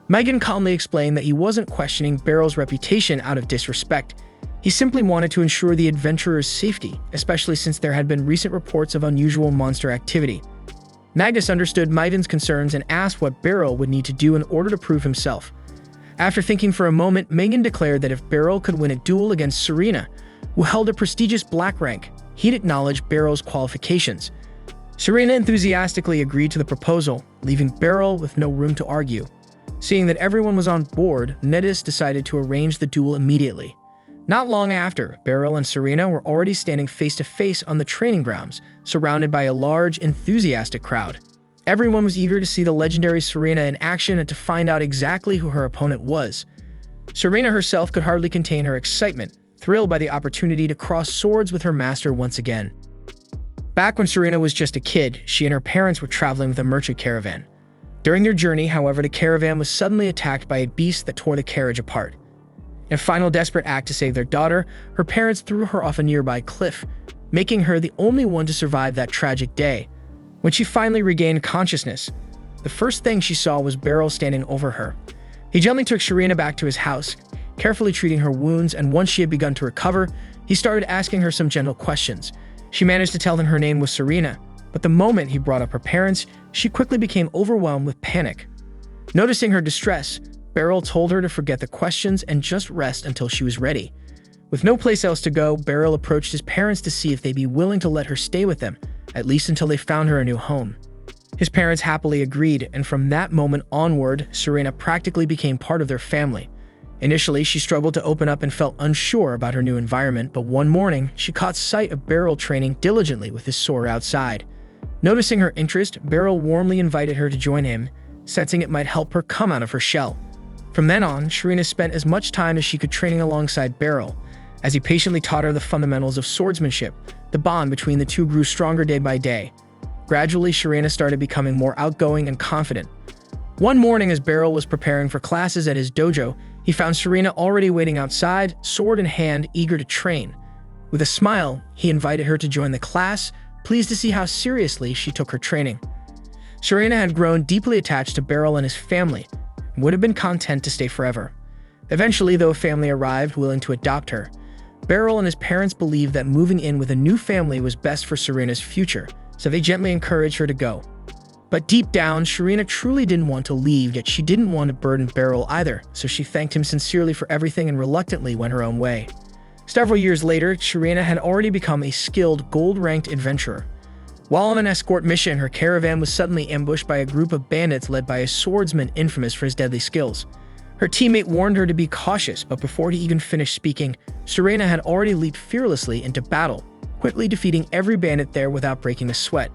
Megan calmly explained that he wasn't questioning Beryl's reputation out of disrespect. He simply wanted to ensure the adventurer's safety, especially since there had been recent reports of unusual monster activity. Nidus understood Megan's concerns and asked what Beryl would need to do in order to prove himself. After thinking for a moment, Megan declared that if Beryl could win a duel against Serena, who held a prestigious black rank, he'd acknowledge Beryl's qualifications. Serena enthusiastically agreed to the proposal, leaving Beryl with no room to argue. Seeing that everyone was on board, Nidus decided to arrange the duel immediately. Not long after, Beryl and Serena were already standing face-to-face on the training grounds, surrounded by a large, enthusiastic crowd. Everyone was eager to see the legendary Serena in action and to find out exactly who her opponent was. Serena herself could hardly contain her excitement, thrilled by the opportunity to cross swords with her master once again. Back when Serena was just a kid, she and her parents were traveling with a merchant caravan. During their journey, however, the caravan was suddenly attacked by a beast that tore the carriage apart. In a final desperate act to save their daughter, her parents threw her off a nearby cliff, making her the only one to survive that tragic day. When she finally regained consciousness, the first thing she saw was Beryl standing over her. He gently took Serena back to his house, carefully treating her wounds, and once she had begun to recover, he started asking her some gentle questions. She managed to tell him her name was Serena, but the moment he brought up her parents, she quickly became overwhelmed with panic. Noticing her distress, Beryl told her to forget the questions and just rest until she was ready. With no place else to go, Beryl approached his parents to see if they'd be willing to let her stay with them, at least until they found her a new home. His parents happily agreed, and from that moment onward, Serena practically became part of their family. Initially, she struggled to open up and felt unsure about her new environment, but one morning, she caught sight of Beryl training diligently with his sword outside. Noticing her interest, Beryl warmly invited her to join him, sensing it might help her come out of her shell. From then on, Sharina spent as much time as she could training alongside Beryl, as he patiently taught her the fundamentals of swordsmanship. The bond between the two grew stronger day by day. Gradually, Sharina started becoming more outgoing and confident. One morning, as Beryl was preparing for classes at his dojo, he found Sharina already waiting outside, sword in hand, eager to train. With a smile, he invited her to join the class, pleased to see how seriously she took her training. Sharina had grown deeply attached to Beryl and his family, and would have been content to stay forever. Eventually, though, a family arrived willing to adopt her. Beryl and his parents believed that moving in with a new family was best for Sharina's future, so they gently encouraged her to go. But deep down, Sharina truly didn't want to leave, yet she didn't want to burden Beryl either, so she thanked him sincerely for everything and reluctantly went her own way. Several years later, Sharina had already become a skilled, gold-ranked adventurer. While on an escort mission, her caravan was suddenly ambushed by a group of bandits led by a swordsman infamous for his deadly skills. Her teammate warned her to be cautious, but before he even finished speaking, Sharina had already leaped fearlessly into battle, quickly defeating every bandit there without breaking a sweat.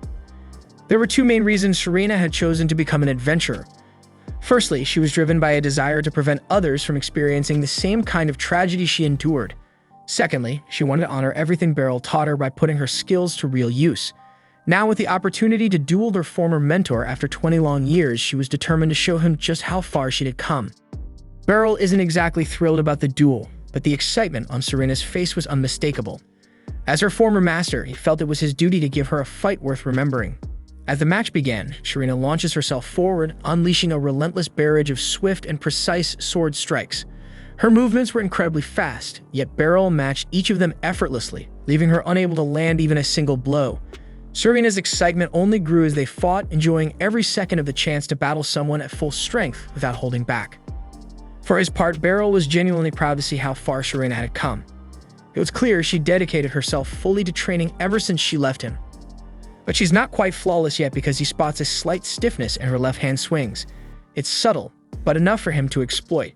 There were two main reasons Sharina had chosen to become an adventurer. Firstly, she was driven by a desire to prevent others from experiencing the same kind of tragedy she endured. Secondly, she wanted to honor everything Beryl taught her by putting her skills to real use. Now, with the opportunity to duel her former mentor after 20 long years, she was determined to show him just how far she had come. Beryl isn't exactly thrilled about the duel, but the excitement on Sharina's face was unmistakable. As her former master, he felt it was his duty to give her a fight worth remembering. As the match began, Sharina launches herself forward, unleashing a relentless barrage of swift and precise sword strikes. Her movements were incredibly fast, yet Beryl matched each of them effortlessly, leaving her unable to land even a single blow. Sharina's excitement only grew as they fought, enjoying every second of the chance to battle someone at full strength without holding back. For his part, Beryl was genuinely proud to see how far Sharina had come. It was clear she dedicated herself fully to training ever since she left him. But she's not quite flawless yet because he spots a slight stiffness in her left hand swings. It's subtle, but enough for him to exploit.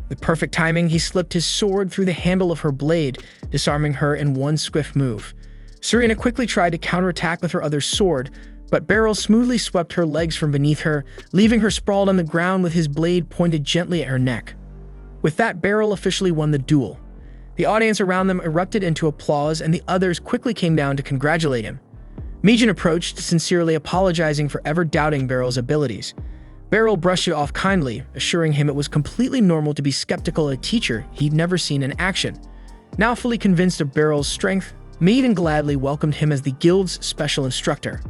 With perfect timing, he slipped his sword through the handle of her blade, disarming her in one swift move. Sharina quickly tried to counterattack with her other sword, but Beryl smoothly swept her legs from beneath her, leaving her sprawled on the ground with his blade pointed gently at her neck. With that, Beryl officially won the duel. The audience around them erupted into applause, and the others quickly came down to congratulate him. Mijin approached, sincerely apologizing for ever doubting Beryl's abilities. Beryl brushed it off kindly, assuring him it was completely normal to be skeptical of a teacher he'd never seen in action. Now fully convinced of Beryl's strength, Mijin gladly welcomed him as the guild's special instructor.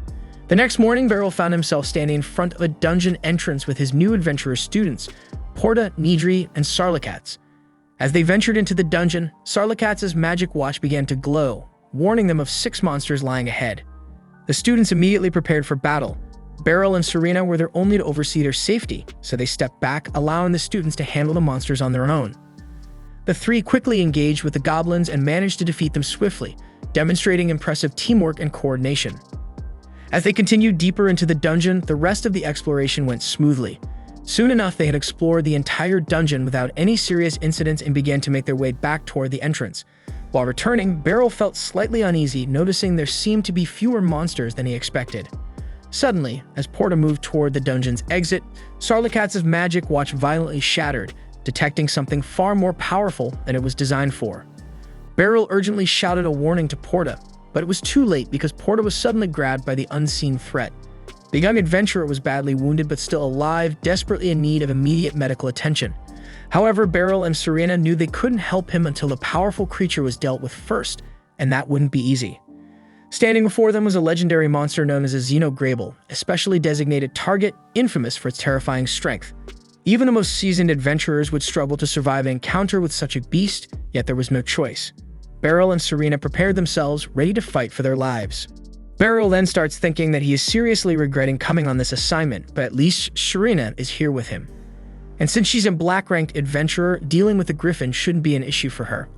The next morning, Beryl found himself standing in front of a dungeon entrance with his new adventurer students, Porta, Nidri, and Sarlikats. As they ventured into the dungeon, Sarlikats' magic watch began to glow, warning them of 6 monsters lying ahead. The students immediately prepared for battle. Beryl and Sharina were there only to oversee their safety, so they stepped back, allowing the students to handle the monsters on their own. The three quickly engaged with the goblins and managed to defeat them swiftly, demonstrating impressive teamwork and coordination. As they continued deeper into the dungeon, the rest of the exploration went smoothly. Soon enough, they had explored the entire dungeon without any serious incidents and began to make their way back toward the entrance. While returning, Beryl felt slightly uneasy, noticing there seemed to be fewer monsters than he expected. Suddenly, as Porta moved toward the dungeon's exit, Sarlikats' magic watch violently shattered, detecting something far more powerful than it was designed for. Beryl urgently shouted a warning to Porta, but it was too late because Porta was suddenly grabbed by the unseen threat. The young adventurer was badly wounded but still alive, desperately in need of immediate medical attention. However, Beryl and Sharina knew they couldn't help him until the powerful creature was dealt with first, and that wouldn't be easy. Standing before them was a legendary monster known as a Xenograble, a specially designated target infamous for its terrifying strength. Even the most seasoned adventurers would struggle to survive an encounter with such a beast, yet there was no choice. Beryl and Sharina prepared themselves, ready to fight for their lives. Beryl then starts thinking that he is seriously regretting coming on this assignment, but at least Sharina is here with him. And since she's a black-ranked adventurer, dealing with the griffin shouldn't be an issue for her.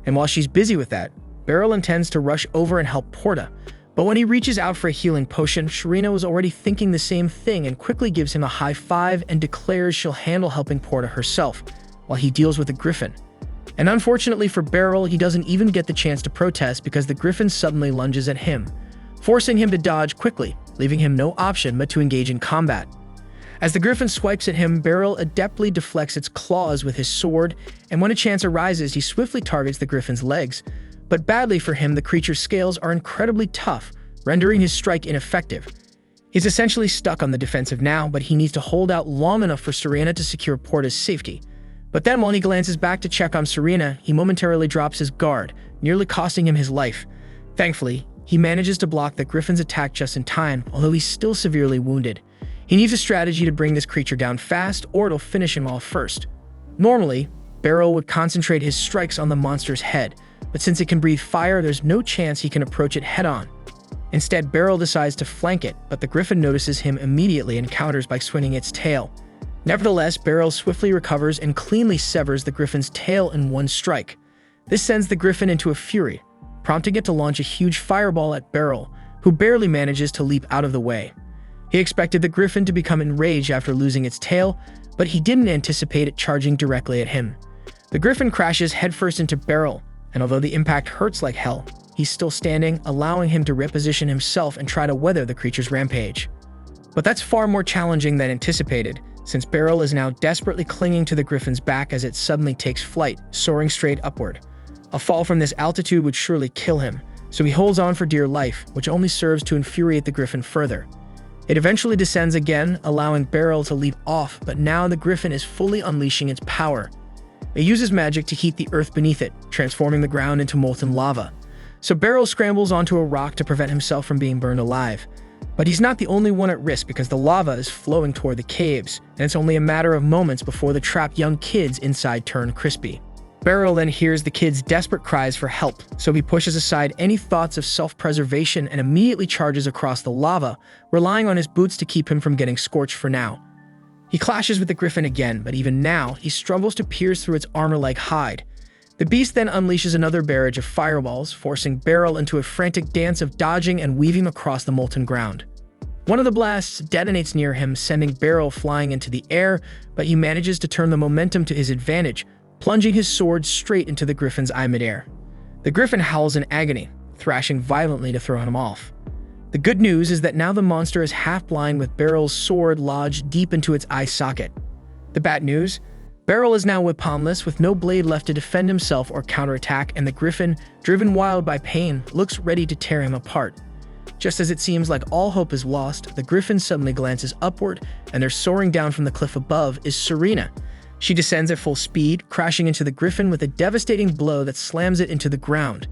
And while she's busy with that, Beryl intends to rush over and help Porta. But when he reaches out for a healing potion, Sharina was already thinking the same thing and quickly gives him a high five and declares she'll handle helping Porta herself, while he deals with the griffin. And unfortunately for Beryl, he doesn't even get the chance to protest because the griffin suddenly lunges at him. forcing him to dodge quickly, leaving him no option but to engage in combat. As the griffin swipes at him, Beryl adeptly deflects its claws with his sword, and when a chance arises, he swiftly targets the griffin's legs. But badly for him, the creature's scales are incredibly tough, rendering his strike ineffective. He's essentially stuck on the defensive now, but he needs to hold out long enough for Serena to secure Porta's safety. But then while he glances back to check on Serena, he momentarily drops his guard, nearly costing him his life. Thankfully, he manages to block the griffin's attack just in time, although he's still severely wounded. He needs a strategy to bring this creature down fast, or it'll finish him off first. Normally, Beryl would concentrate his strikes on the monster's head, but since it can breathe fire, there's no chance he can approach it head-on. Instead, Beryl decides to flank it, but the griffin notices him immediately and counters by swinging its tail. Nevertheless, Beryl swiftly recovers and cleanly severs the griffin's tail in one strike. This sends the griffin into a fury, prompting it to launch a huge fireball at Beryl, who barely manages to leap out of the way. He expected the griffin to become enraged after losing its tail, but he didn't anticipate it charging directly at him. The griffin crashes headfirst into Beryl, and although the impact hurts like hell, he's still standing, allowing him to reposition himself and try to weather the creature's rampage. But that's far more challenging than anticipated, since Beryl is now desperately clinging to the griffin's back as it suddenly takes flight, soaring straight upward. A fall from this altitude would surely kill him, so he holds on for dear life, which only serves to infuriate the griffin further. It eventually descends again, allowing Beryl to leap off, but now the griffin is fully unleashing its power. It uses magic to heat the earth beneath it, transforming the ground into molten lava. So Beryl scrambles onto a rock to prevent himself from being burned alive. But he's not the only one at risk because the lava is flowing toward the caves, and it's only a matter of moments before the trapped young kids inside turn crispy. Beryl then hears the kids' desperate cries for help, so he pushes aside any thoughts of self-preservation and immediately charges across the lava, relying on his boots to keep him from getting scorched for now. He clashes with the griffin again, but even now, he struggles to pierce through its armor-like hide. The beast then unleashes another barrage of fireballs, forcing Beryl into a frantic dance of dodging and weaving across the molten ground. One of the blasts detonates near him, sending Beryl flying into the air, but he manages to turn the momentum to his advantage, plunging his sword straight into the griffin's eye midair. The griffin howls in agony, thrashing violently to throw him off. The good news is that now the monster is half-blind with Beryl's sword lodged deep into its eye socket. The bad news? Beryl is now weaponless with no blade left to defend himself or counterattack, and the griffin, driven wild by pain, looks ready to tear him apart. Just as it seems like all hope is lost, the griffin suddenly glances upward, and there soaring down from the cliff above is Serena. She descends at full speed, crashing into the griffin with a devastating blow that slams it into the ground.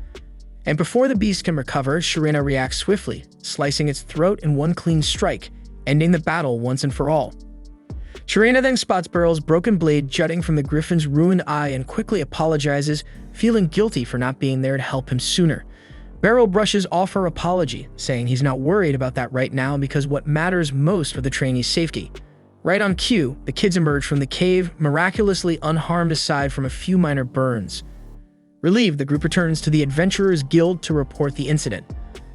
And before the beast can recover, Serena reacts swiftly, slicing its throat in one clean strike, ending the battle once and for all. Serena then spots Beryl's broken blade jutting from the griffin's ruined eye and quickly apologizes, feeling guilty for not being there to help him sooner. Beryl brushes off her apology, saying he's not worried about that right now because what matters most are the trainee's safety. Right on cue, the kids emerge from the cave, miraculously unharmed aside from a few minor burns. Relieved, the group returns to the Adventurers Guild to report the incident.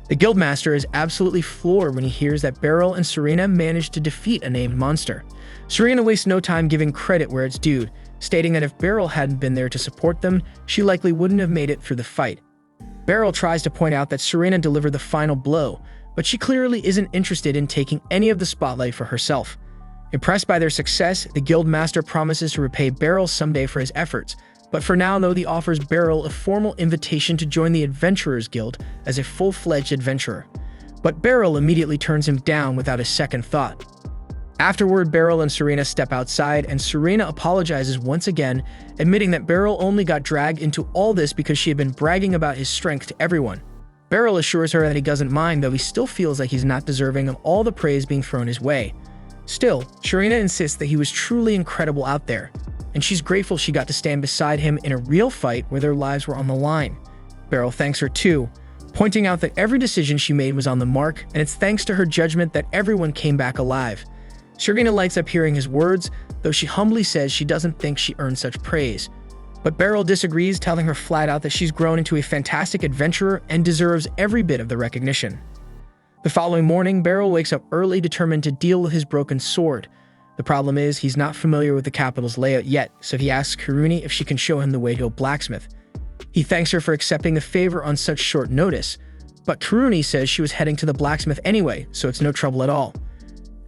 The guildmaster is absolutely floored when he hears that Beryl and Serena managed to defeat a named monster. Serena wastes no time giving credit where it's due, stating that if Beryl hadn't been there to support them, she likely wouldn't have made it through the fight. Beryl tries to point out that Serena delivered the final blow, but she clearly isn't interested in taking any of the spotlight for herself. Impressed by their success, the guildmaster promises to repay Beryl someday for his efforts, but for now, though, he offers Beryl a formal invitation to join the Adventurers Guild as a full-fledged adventurer. But Beryl immediately turns him down without a second thought. Afterward, Beryl and Serena step outside, and Serena apologizes once again, admitting that Beryl only got dragged into all this because she had been bragging about his strength to everyone. Beryl assures her that he doesn't mind, though he still feels like he's not deserving of all the praise being thrown his way. Still, Serena insists that he was truly incredible out there, and she's grateful she got to stand beside him in a real fight where their lives were on the line. Beryl thanks her too, pointing out that every decision she made was on the mark, and it's thanks to her judgment that everyone came back alive. Serena lights up hearing his words, though she humbly says she doesn't think she earned such praise. But Beryl disagrees, telling her flat out that she's grown into a fantastic adventurer and deserves every bit of the recognition. The following morning, Beryl wakes up early, determined to deal with his broken sword. The problem is, he's not familiar with the capital's layout yet, so he asks Karuni if she can show him the way to a blacksmith. He thanks her for accepting the favor on such short notice, But Kuruni says she was heading to the blacksmith anyway, so it's no trouble at all.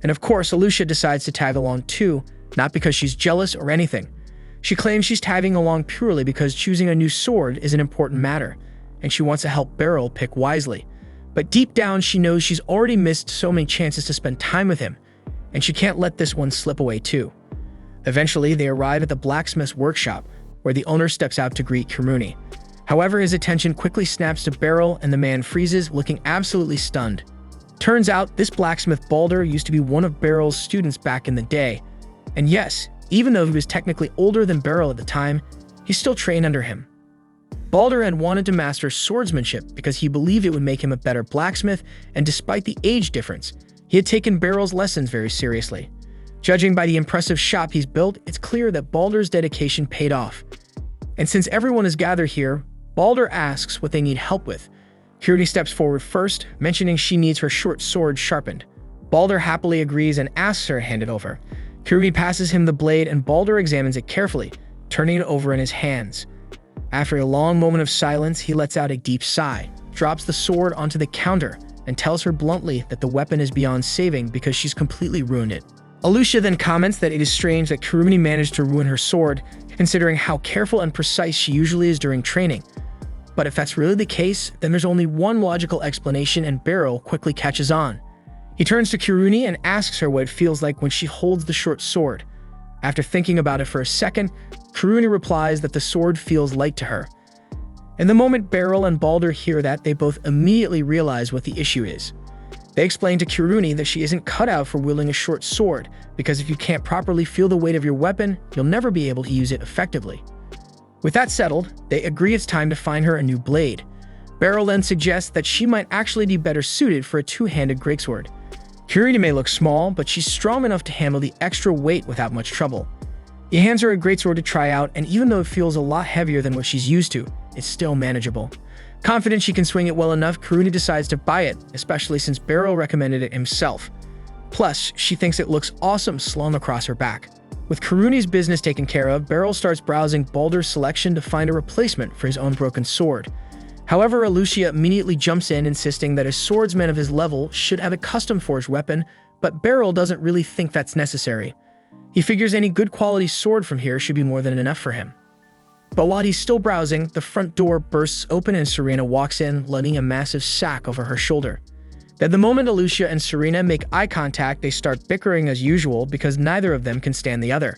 And of course, Alicia decides to tag along too, not because she's jealous or anything. She claims she's tagging along purely because choosing a new sword is an important matter, and she wants to help Beryl pick wisely. But deep down, she knows she's already missed so many chances to spend time with him, and she can't let this one slip away too. Eventually, they arrive at the blacksmith's workshop, where the owner steps out to greet Kuruni. However, his attention quickly snaps to Beryl, and the man freezes, looking absolutely stunned. Turns out, this blacksmith Balder used to be one of Beryl's students back in the day. And yes, even though he was technically older than Beryl at the time, he still trained under him. Balder had wanted to master swordsmanship because he believed it would make him a better blacksmith, and despite the age difference, he had taken Beryl's lessons very seriously. Judging by the impressive shop he's built, it's clear that Balder's dedication paid off. And since everyone is gathered here, Balder asks what they need help with. Kuruni steps forward first, mentioning she needs her short sword sharpened. Balder happily agrees and asks her to hand it over. Kuruni passes him the blade and Balder examines it carefully, turning it over in his hands. After a long moment of silence, he lets out a deep sigh, drops the sword onto the counter, and tells her bluntly that the weapon is beyond saving because she's completely ruined it. Alicia then comments that it is strange that Kuruni managed to ruin her sword, considering how careful and precise she usually is during training. But if that's really the case, then there's only one logical explanation, and Beryl quickly catches on. He turns to Kuruni and asks her what it feels like when she holds the short sword. After thinking about it for a second, Kuruni replies that the sword feels light to her. And the moment Beryl and Balder hear that, they both immediately realize what the issue is. They explain to Kuruni that she isn't cut out for wielding a short sword, because if you can't properly feel the weight of your weapon, you'll never be able to use it effectively. With that settled, they agree it's time to find her a new blade. Beryl then suggests that she might actually be better suited for a two-handed greatsword. Kuruni may look small, but she's strong enough to handle the extra weight without much trouble. He hands her a greatsword to try out, and even though it feels a lot heavier than what she's used to, it's still manageable. Confident she can swing it well enough, Kuruni decides to buy it, especially since Beryl recommended it himself. Plus, she thinks it looks awesome slung across her back. With Kuruni's business taken care of, Beryl starts browsing Balder's selection to find a replacement for his own broken sword. However, Alicia immediately jumps in, insisting that a swordsman of his level should have a custom-forged weapon, but Beryl doesn't really think that's necessary. He figures any good quality sword from here should be more than enough for him. But while he's still browsing, the front door bursts open and Serena walks in, letting a massive sack over her shoulder. Then the moment Alicia and Serena make eye contact, they start bickering as usual because neither of them can stand the other.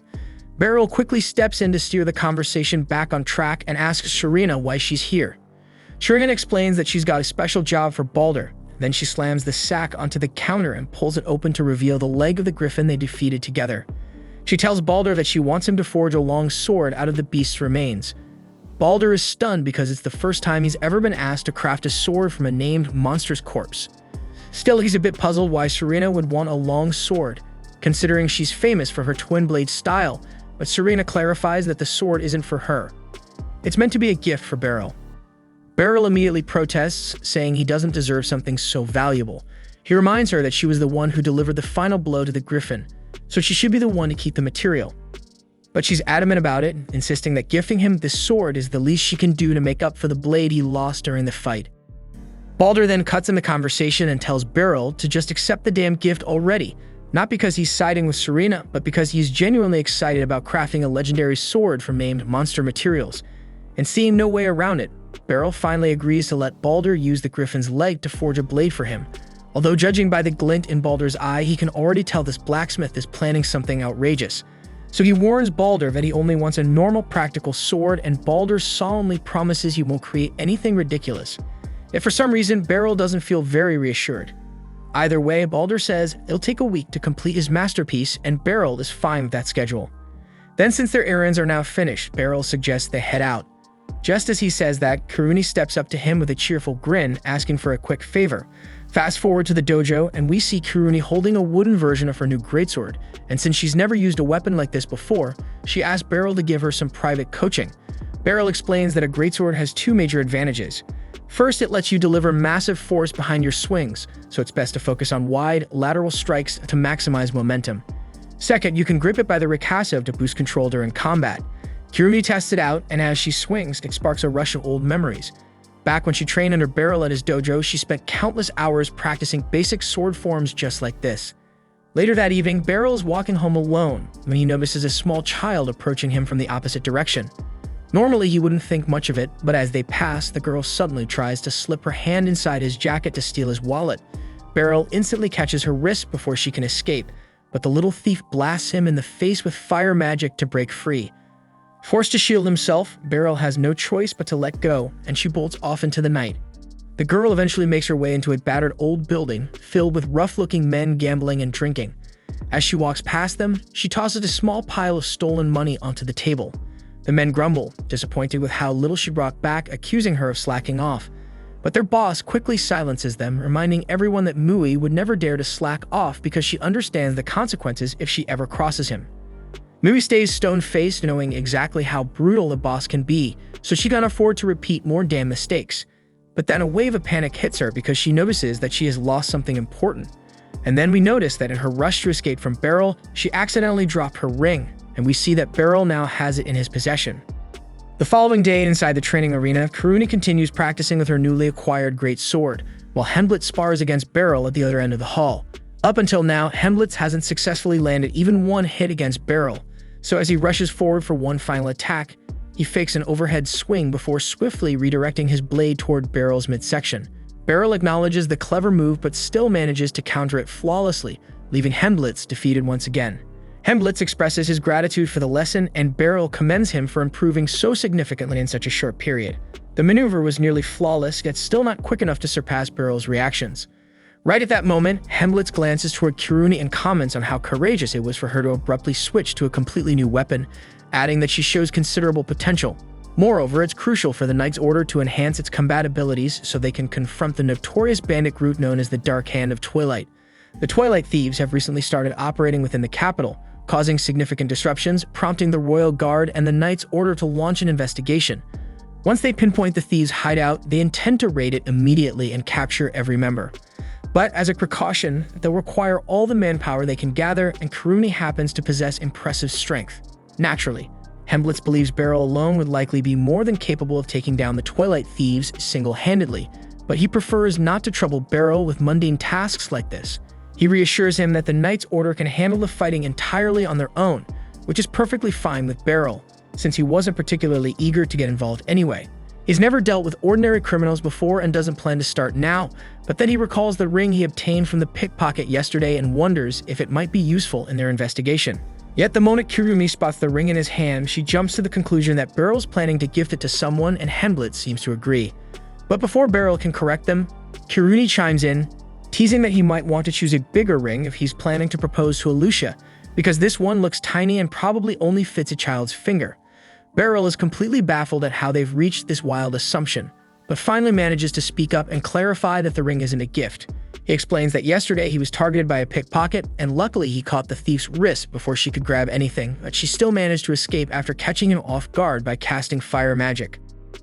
Beryl quickly steps in to steer the conversation back on track and asks Serena why she's here. Serena explains that she's got a special job for Balder. Then she slams the sack onto the counter and pulls it open to reveal the leg of the griffin they defeated together. She tells Balder that she wants him to forge a long sword out of the beast's remains. Balder is stunned because it's the first time he's ever been asked to craft a sword from a named monster's corpse. Still, he's a bit puzzled why Serena would want a long sword, considering she's famous for her twin blade style, but Serena clarifies that the sword isn't for her. It's meant to be a gift for Beryl. Beryl immediately protests, saying he doesn't deserve something so valuable. He reminds her that she was the one who delivered the final blow to the griffin, so she should be the one to keep the material. But she's adamant about it, insisting that gifting him this sword is the least she can do to make up for the blade he lost during the fight. Balder then cuts in the conversation and tells Beryl to just accept the damn gift already, not because he's siding with Serena, but because he's genuinely excited about crafting a legendary sword from named monster materials. And seeing no way around it, Beryl finally agrees to let Balder use the griffin's leg to forge a blade for him. Although judging by the glint in Balder's eye, he can already tell this blacksmith is planning something outrageous. So he warns Balder that he only wants a normal practical sword, and Balder solemnly promises he won't create anything ridiculous. Yet for some reason, Beryl doesn't feel very reassured. Either way, Balder says it'll take a week to complete his masterpiece, and Beryl is fine with that schedule. Then since their errands are now finished, Beryl suggests they head out. Just as he says that, Kuruni steps up to him with a cheerful grin, asking for a quick favor. Fast forward to the dojo, and we see Kuruni holding a wooden version of her new greatsword, and since she's never used a weapon like this before, she asks Beryl to give her some private coaching. Beryl explains that a greatsword has two major advantages. First, it lets you deliver massive force behind your swings, so it's best to focus on wide, lateral strikes to maximize momentum. Second, you can grip it by the ricasso to boost control during combat. Kurumi tests it out, and as she swings, it sparks a rush of old memories. Back when she trained under Beryl at his dojo, she spent countless hours practicing basic sword forms just like this. Later that evening, Beryl is walking home alone when he notices a small child approaching him from the opposite direction. Normally, he wouldn't think much of it, but as they pass, the girl suddenly tries to slip her hand inside his jacket to steal his wallet. Beryl instantly catches her wrist before she can escape, but the little thief blasts him in the face with fire magic to break free. Forced to shield himself, Beryl has no choice but to let go, and she bolts off into the night. The girl eventually makes her way into a battered old building filled with rough-looking men gambling and drinking. As she walks past them, she tosses a small pile of stolen money onto the table. The men grumble, disappointed with how little she brought back, accusing her of slacking off. But their boss quickly silences them, reminding everyone that Mui would never dare to slack off because she understands the consequences if she ever crosses him. Mui stays stone-faced, knowing exactly how brutal the boss can be, so she can't afford to repeat more damn mistakes. But then a wave of panic hits her because she notices that she has lost something important. And then we notice that in her rush to escape from Beryl, she accidentally dropped her ring, and we see that Beryl now has it in his possession. The following day inside the training arena, Kuruni continues practicing with her newly acquired great sword, while Hemblitz spars against Beryl at the other end of the hall. Up until now, Hemblitz hasn't successfully landed even one hit against Beryl, so as he rushes forward for one final attack, he fakes an overhead swing before swiftly redirecting his blade toward Beryl's midsection. Beryl acknowledges the clever move but still manages to counter it flawlessly, leaving Hemblitz defeated once again. Hemblitz expresses his gratitude for the lesson, and Beryl commends him for improving so significantly in such a short period. The maneuver was nearly flawless, yet still not quick enough to surpass Beryl's reactions. Right at that moment, Hemblitz glances toward Kuruni and comments on how courageous it was for her to abruptly switch to a completely new weapon, adding that she shows considerable potential. Moreover, it's crucial for the Knight's Order to enhance its combat abilities so they can confront the notorious bandit group known as the Dark Hand of Twilight. The Twilight Thieves have recently started operating within the capital, causing significant disruptions, prompting the Royal Guard and the Knight's Order to launch an investigation. Once they pinpoint the thieves' hideout, they intend to raid it immediately and capture every member. But as a precaution, they'll require all the manpower they can gather, and Kuruni happens to possess impressive strength. Naturally, Hemblitz believes Beryl alone would likely be more than capable of taking down the Twilight Thieves single-handedly, but he prefers not to trouble Beryl with mundane tasks like this. He reassures him that the Knight's Order can handle the fighting entirely on their own, which is perfectly fine with Beryl, since he wasn't particularly eager to get involved anyway. He's never dealt with ordinary criminals before and doesn't plan to start now, but then he recalls the ring he obtained from the pickpocket yesterday and wonders if it might be useful in their investigation. Yet the moment Kurumi spots the ring in his hand, she jumps to the conclusion that Beryl's planning to gift it to someone, and Hemblitz seems to agree. But before Beryl can correct them, Kuruni chimes in, teasing that he might want to choose a bigger ring if he's planning to propose to Alucia, because this one looks tiny and probably only fits a child's finger. Beryl is completely baffled at how they've reached this wild assumption, but finally manages to speak up and clarify that the ring isn't a gift. He explains that yesterday he was targeted by a pickpocket, and luckily he caught the thief's wrist before she could grab anything, but she still managed to escape after catching him off guard by casting fire magic.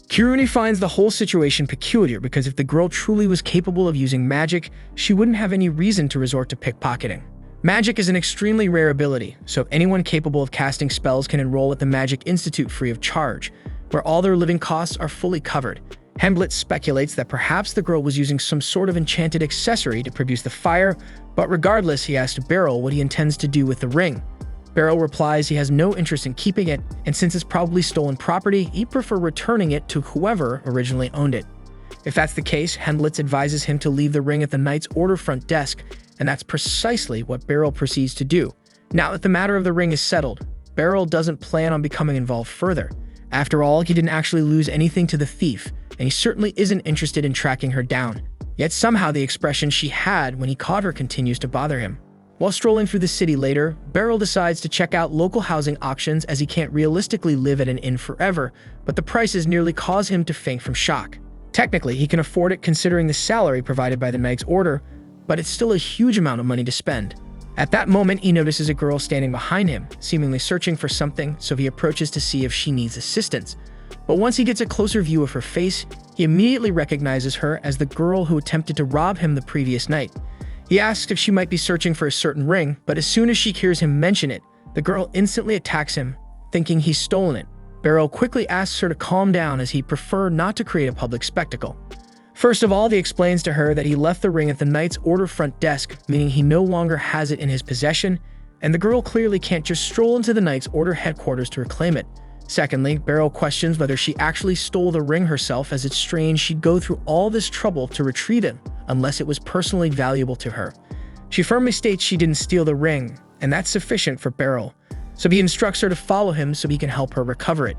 Kuruni finds the whole situation peculiar because if the girl truly was capable of using magic, she wouldn't have any reason to resort to pickpocketing. Magic is an extremely rare ability, so anyone capable of casting spells can enroll at the Magic Institute free of charge, where all their living costs are fully covered. Hemblitz speculates that perhaps the girl was using some sort of enchanted accessory to produce the fire, but regardless, he asks Beryl what he intends to do with the ring. Beryl replies he has no interest in keeping it, and since it's probably stolen property, he'd prefer returning it to whoever originally owned it. If that's the case, Hemblitz advises him to leave the ring at the Knight's Order front desk, and that's precisely what Beryl proceeds to do. Now that the matter of the ring is settled, Beryl doesn't plan on becoming involved further. After all, he didn't actually lose anything to the thief, and he certainly isn't interested in tracking her down. Yet somehow the expression she had when he caught her continues to bother him. While strolling through the city later, Beryl decides to check out local housing options as he can't realistically live at an inn forever, but the prices nearly cause him to faint from shock. Technically, he can afford it considering the salary provided by the Knight's Order, but it's still a huge amount of money to spend. At that moment, he notices a girl standing behind him, seemingly searching for something, so he approaches to see if she needs assistance. But once he gets a closer view of her face, he immediately recognizes her as the girl who attempted to rob him the previous night. He asks if she might be searching for a certain ring, but as soon as she hears him mention it, the girl instantly attacks him, thinking he's stolen it. Beryl quickly asks her to calm down as he'd prefer not to create a public spectacle. First of all, he explains to her that he left the ring at the Knight's Order front desk, meaning he no longer has it in his possession, and the girl clearly can't just stroll into the Knight's Order headquarters to reclaim it. Secondly, Beryl questions whether she actually stole the ring herself, as it's strange she'd go through all this trouble to retrieve it unless it was personally valuable to her. She firmly states she didn't steal the ring, and that's sufficient for Beryl, so he instructs her to follow him so he can help her recover it.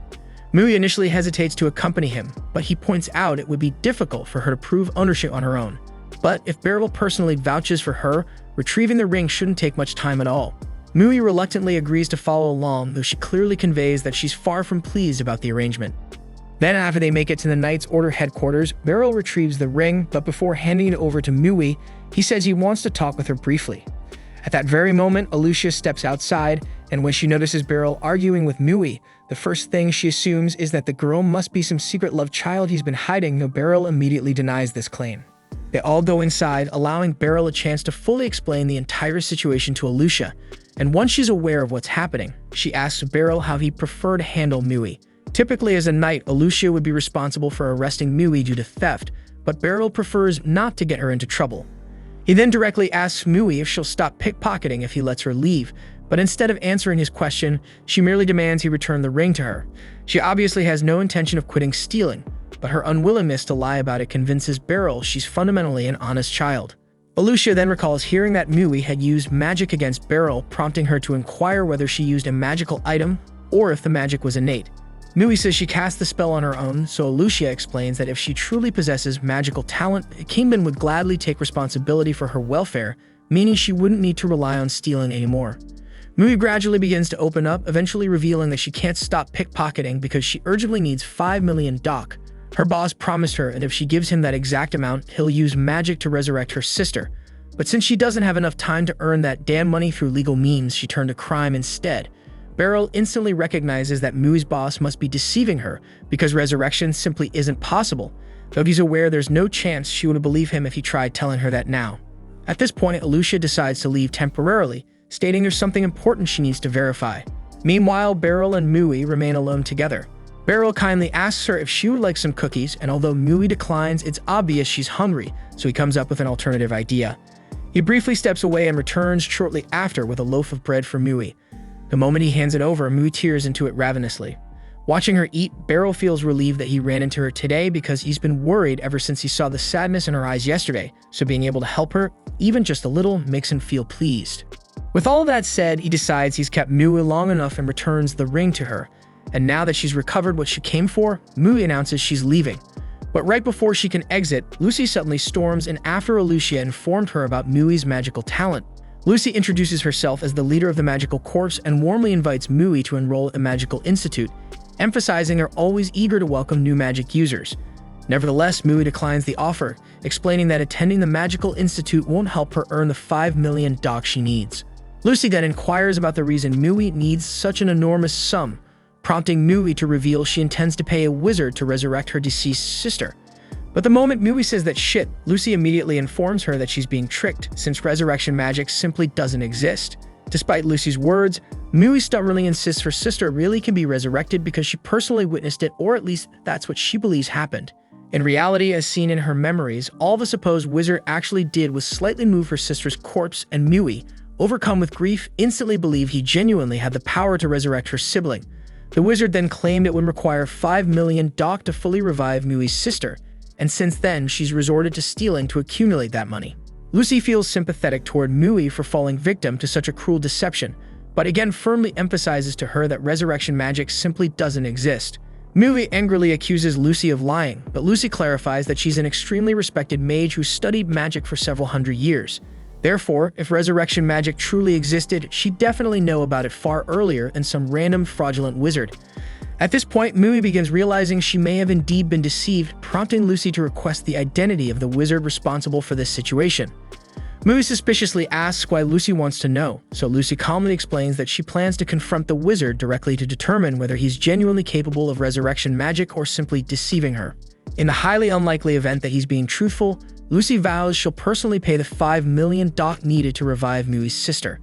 Mui initially hesitates to accompany him, but he points out it would be difficult for her to prove ownership on her own. But if Beryl personally vouches for her, retrieving the ring shouldn't take much time at all. Mui reluctantly agrees to follow along, though she clearly conveys that she's far from pleased about the arrangement. Then after they make it to the Knight's Order headquarters, Beryl retrieves the ring, but before handing it over to Mui, he says he wants to talk with her briefly. At that very moment, Alucia steps outside, and when she notices Beryl arguing with Mui, the first thing she assumes is that the girl must be some secret love child he's been hiding, though Beryl immediately denies this claim. They all go inside, allowing Beryl a chance to fully explain the entire situation to Alucia, and once she's aware of what's happening, she asks Beryl how he'd prefer to handle Mui. Typically as a knight, Alucia would be responsible for arresting Mui due to theft, but Beryl prefers not to get her into trouble. He then directly asks Mui if she'll stop pickpocketing if he lets her leave, but instead of answering his question, she merely demands he return the ring to her. She obviously has no intention of quitting stealing, but her unwillingness to lie about it convinces Beryl she's fundamentally an honest child. Alucia then recalls hearing that Mui had used magic against Beryl, prompting her to inquire whether she used a magical item or if the magic was innate. Mui says she cast the spell on her own, so Alucia explains that if she truly possesses magical talent, Kingman would gladly take responsibility for her welfare, meaning she wouldn't need to rely on stealing anymore. Mui gradually begins to open up, eventually revealing that she can't stop pickpocketing because she urgently needs 5 million DOC. Her boss promised her that if she gives him that exact amount, he'll use magic to resurrect her sister. But since she doesn't have enough time to earn that damn money through legal means, she turned to crime instead. Beryl instantly recognizes that Mui's boss must be deceiving her because resurrection simply isn't possible, though he's aware there's no chance she would believe him if he tried telling her that now. At this point, Alucia decides to leave temporarily, stating there's something important she needs to verify. Meanwhile, Beryl and Mui remain alone together. Beryl kindly asks her if she would like some cookies, and although Mui declines, it's obvious she's hungry, so he comes up with an alternative idea. He briefly steps away and returns shortly after with a loaf of bread for Mui. The moment he hands it over, Mui tears into it ravenously. Watching her eat, Beryl feels relieved that he ran into her today because he's been worried ever since he saw the sadness in her eyes yesterday, so being able to help her, even just a little, makes him feel pleased. With all of that said, he decides he's kept Mui long enough and returns the ring to her. And now that she's recovered what she came for, Mui announces she's leaving. But right before she can exit, Lucy suddenly storms in after Alucia informed her about Mui's magical talent. Lucy introduces herself as the leader of the Magical Corps and warmly invites Mui to enroll at a magical institute, emphasizing they're always eager to welcome new magic users. Nevertheless, Mui declines the offer, explaining that attending the Magical Institute won't help her earn the 5 million DOC she needs. Lucy then inquires about the reason Mui needs such an enormous sum, prompting Mui to reveal she intends to pay a wizard to resurrect her deceased sister. But the moment Mui says that shit, Lucy immediately informs her that she's being tricked, since resurrection magic simply doesn't exist. Despite Lucy's words, Mui stubbornly insists her sister really can be resurrected because she personally witnessed it, or at least that's what she believes happened. In reality, as seen in her memories, all the supposed wizard actually did was slightly move her sister's corpse, and Mui, overcome with grief, instantly believed he genuinely had the power to resurrect her sibling. The wizard then claimed it would require 5 million DOC to fully revive Mui's sister, and since then she's resorted to stealing to accumulate that money. Lucy feels sympathetic toward Mui for falling victim to such a cruel deception, but again firmly emphasizes to her that resurrection magic simply doesn't exist. Mui angrily accuses Lucy of lying, but Lucy clarifies that she's an extremely respected mage who studied magic for several hundred years. Therefore, if resurrection magic truly existed, she'd definitely know about it far earlier than some random fraudulent wizard. At this point, Mui begins realizing she may have indeed been deceived, prompting Lucy to request the identity of the wizard responsible for this situation. Mui suspiciously asks why Lucy wants to know, so Lucy calmly explains that she plans to confront the wizard directly to determine whether he's genuinely capable of resurrection magic or simply deceiving her. In the highly unlikely event that he's being truthful, Lucy vows she'll personally pay the 5 million DOC needed to revive Mui's sister.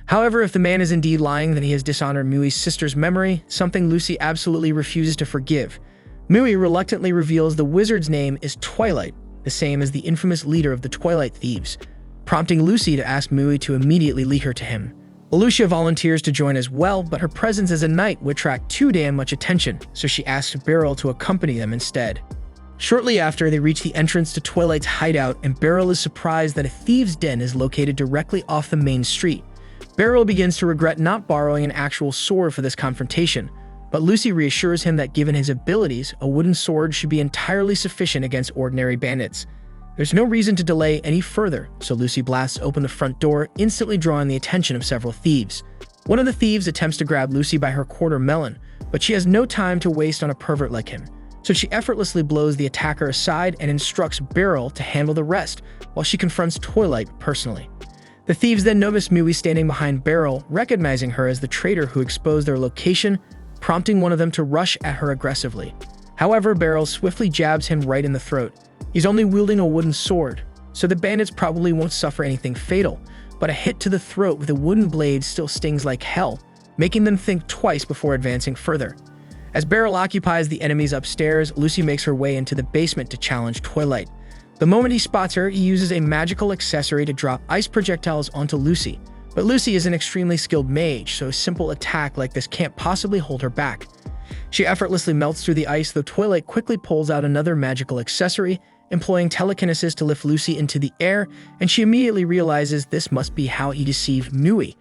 However, if the man is indeed lying, then he has dishonored Mui's sister's memory, something Lucy absolutely refuses to forgive. Mui reluctantly reveals the wizard's name is Twilight, the same as the infamous leader of the Twilight Thieves, prompting Lucy to ask Mui to immediately lead her to him. Alicia volunteers to join as well, but her presence as a knight would attract too damn much attention, so she asks Beryl to accompany them instead. Shortly after, they reach the entrance to Twilight's hideout, and Beryl is surprised that a thieves' den is located directly off the main street. Beryl begins to regret not borrowing an actual sword for this confrontation, but Lucy reassures him that given his abilities, a wooden sword should be entirely sufficient against ordinary bandits. There's no reason to delay any further, so Lucy blasts open the front door, instantly drawing the attention of several thieves. One of the thieves attempts to grab Lucy by her quarter melon, but she has no time to waste on a pervert like him, so she effortlessly blows the attacker aside and instructs Beryl to handle the rest, while she confronts Twilight personally. The thieves then notice Mui standing behind Beryl, recognizing her as the traitor who exposed their location, prompting one of them to rush at her aggressively. However, Beryl swiftly jabs him right in the throat. He's only wielding a wooden sword, so the bandits probably won't suffer anything fatal, but a hit to the throat with a wooden blade still stings like hell, making them think twice before advancing further. As Beryl occupies the enemies upstairs, Lucy makes her way into the basement to challenge Twilight. The moment he spots her, he uses a magical accessory to drop ice projectiles onto Lucy, but Lucy is an extremely skilled mage, so a simple attack like this can't possibly hold her back. She effortlessly melts through the ice, though Twilight quickly pulls out another magical accessory, employing telekinesis to lift Lucy into the air, and she immediately realizes this must be how he deceived Mui.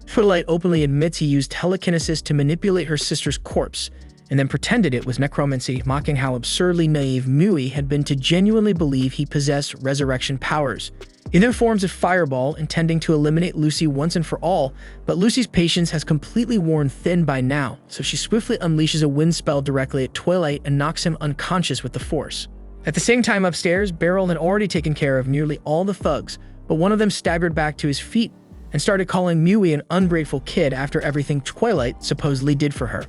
Twilight openly admits he used telekinesis to manipulate her sister's corpse, and then pretended it was necromancy, mocking how absurdly naive Mui had been to genuinely believe he possessed resurrection powers. He then forms a fireball, intending to eliminate Lucy once and for all, but Lucy's patience has completely worn thin by now, so she swiftly unleashes a wind spell directly at Twilight and knocks him unconscious with the force. At the same time upstairs, Beryl had already taken care of nearly all the thugs, but one of them staggered back to his feet and started calling Mui an ungrateful kid after everything Twilight supposedly did for her.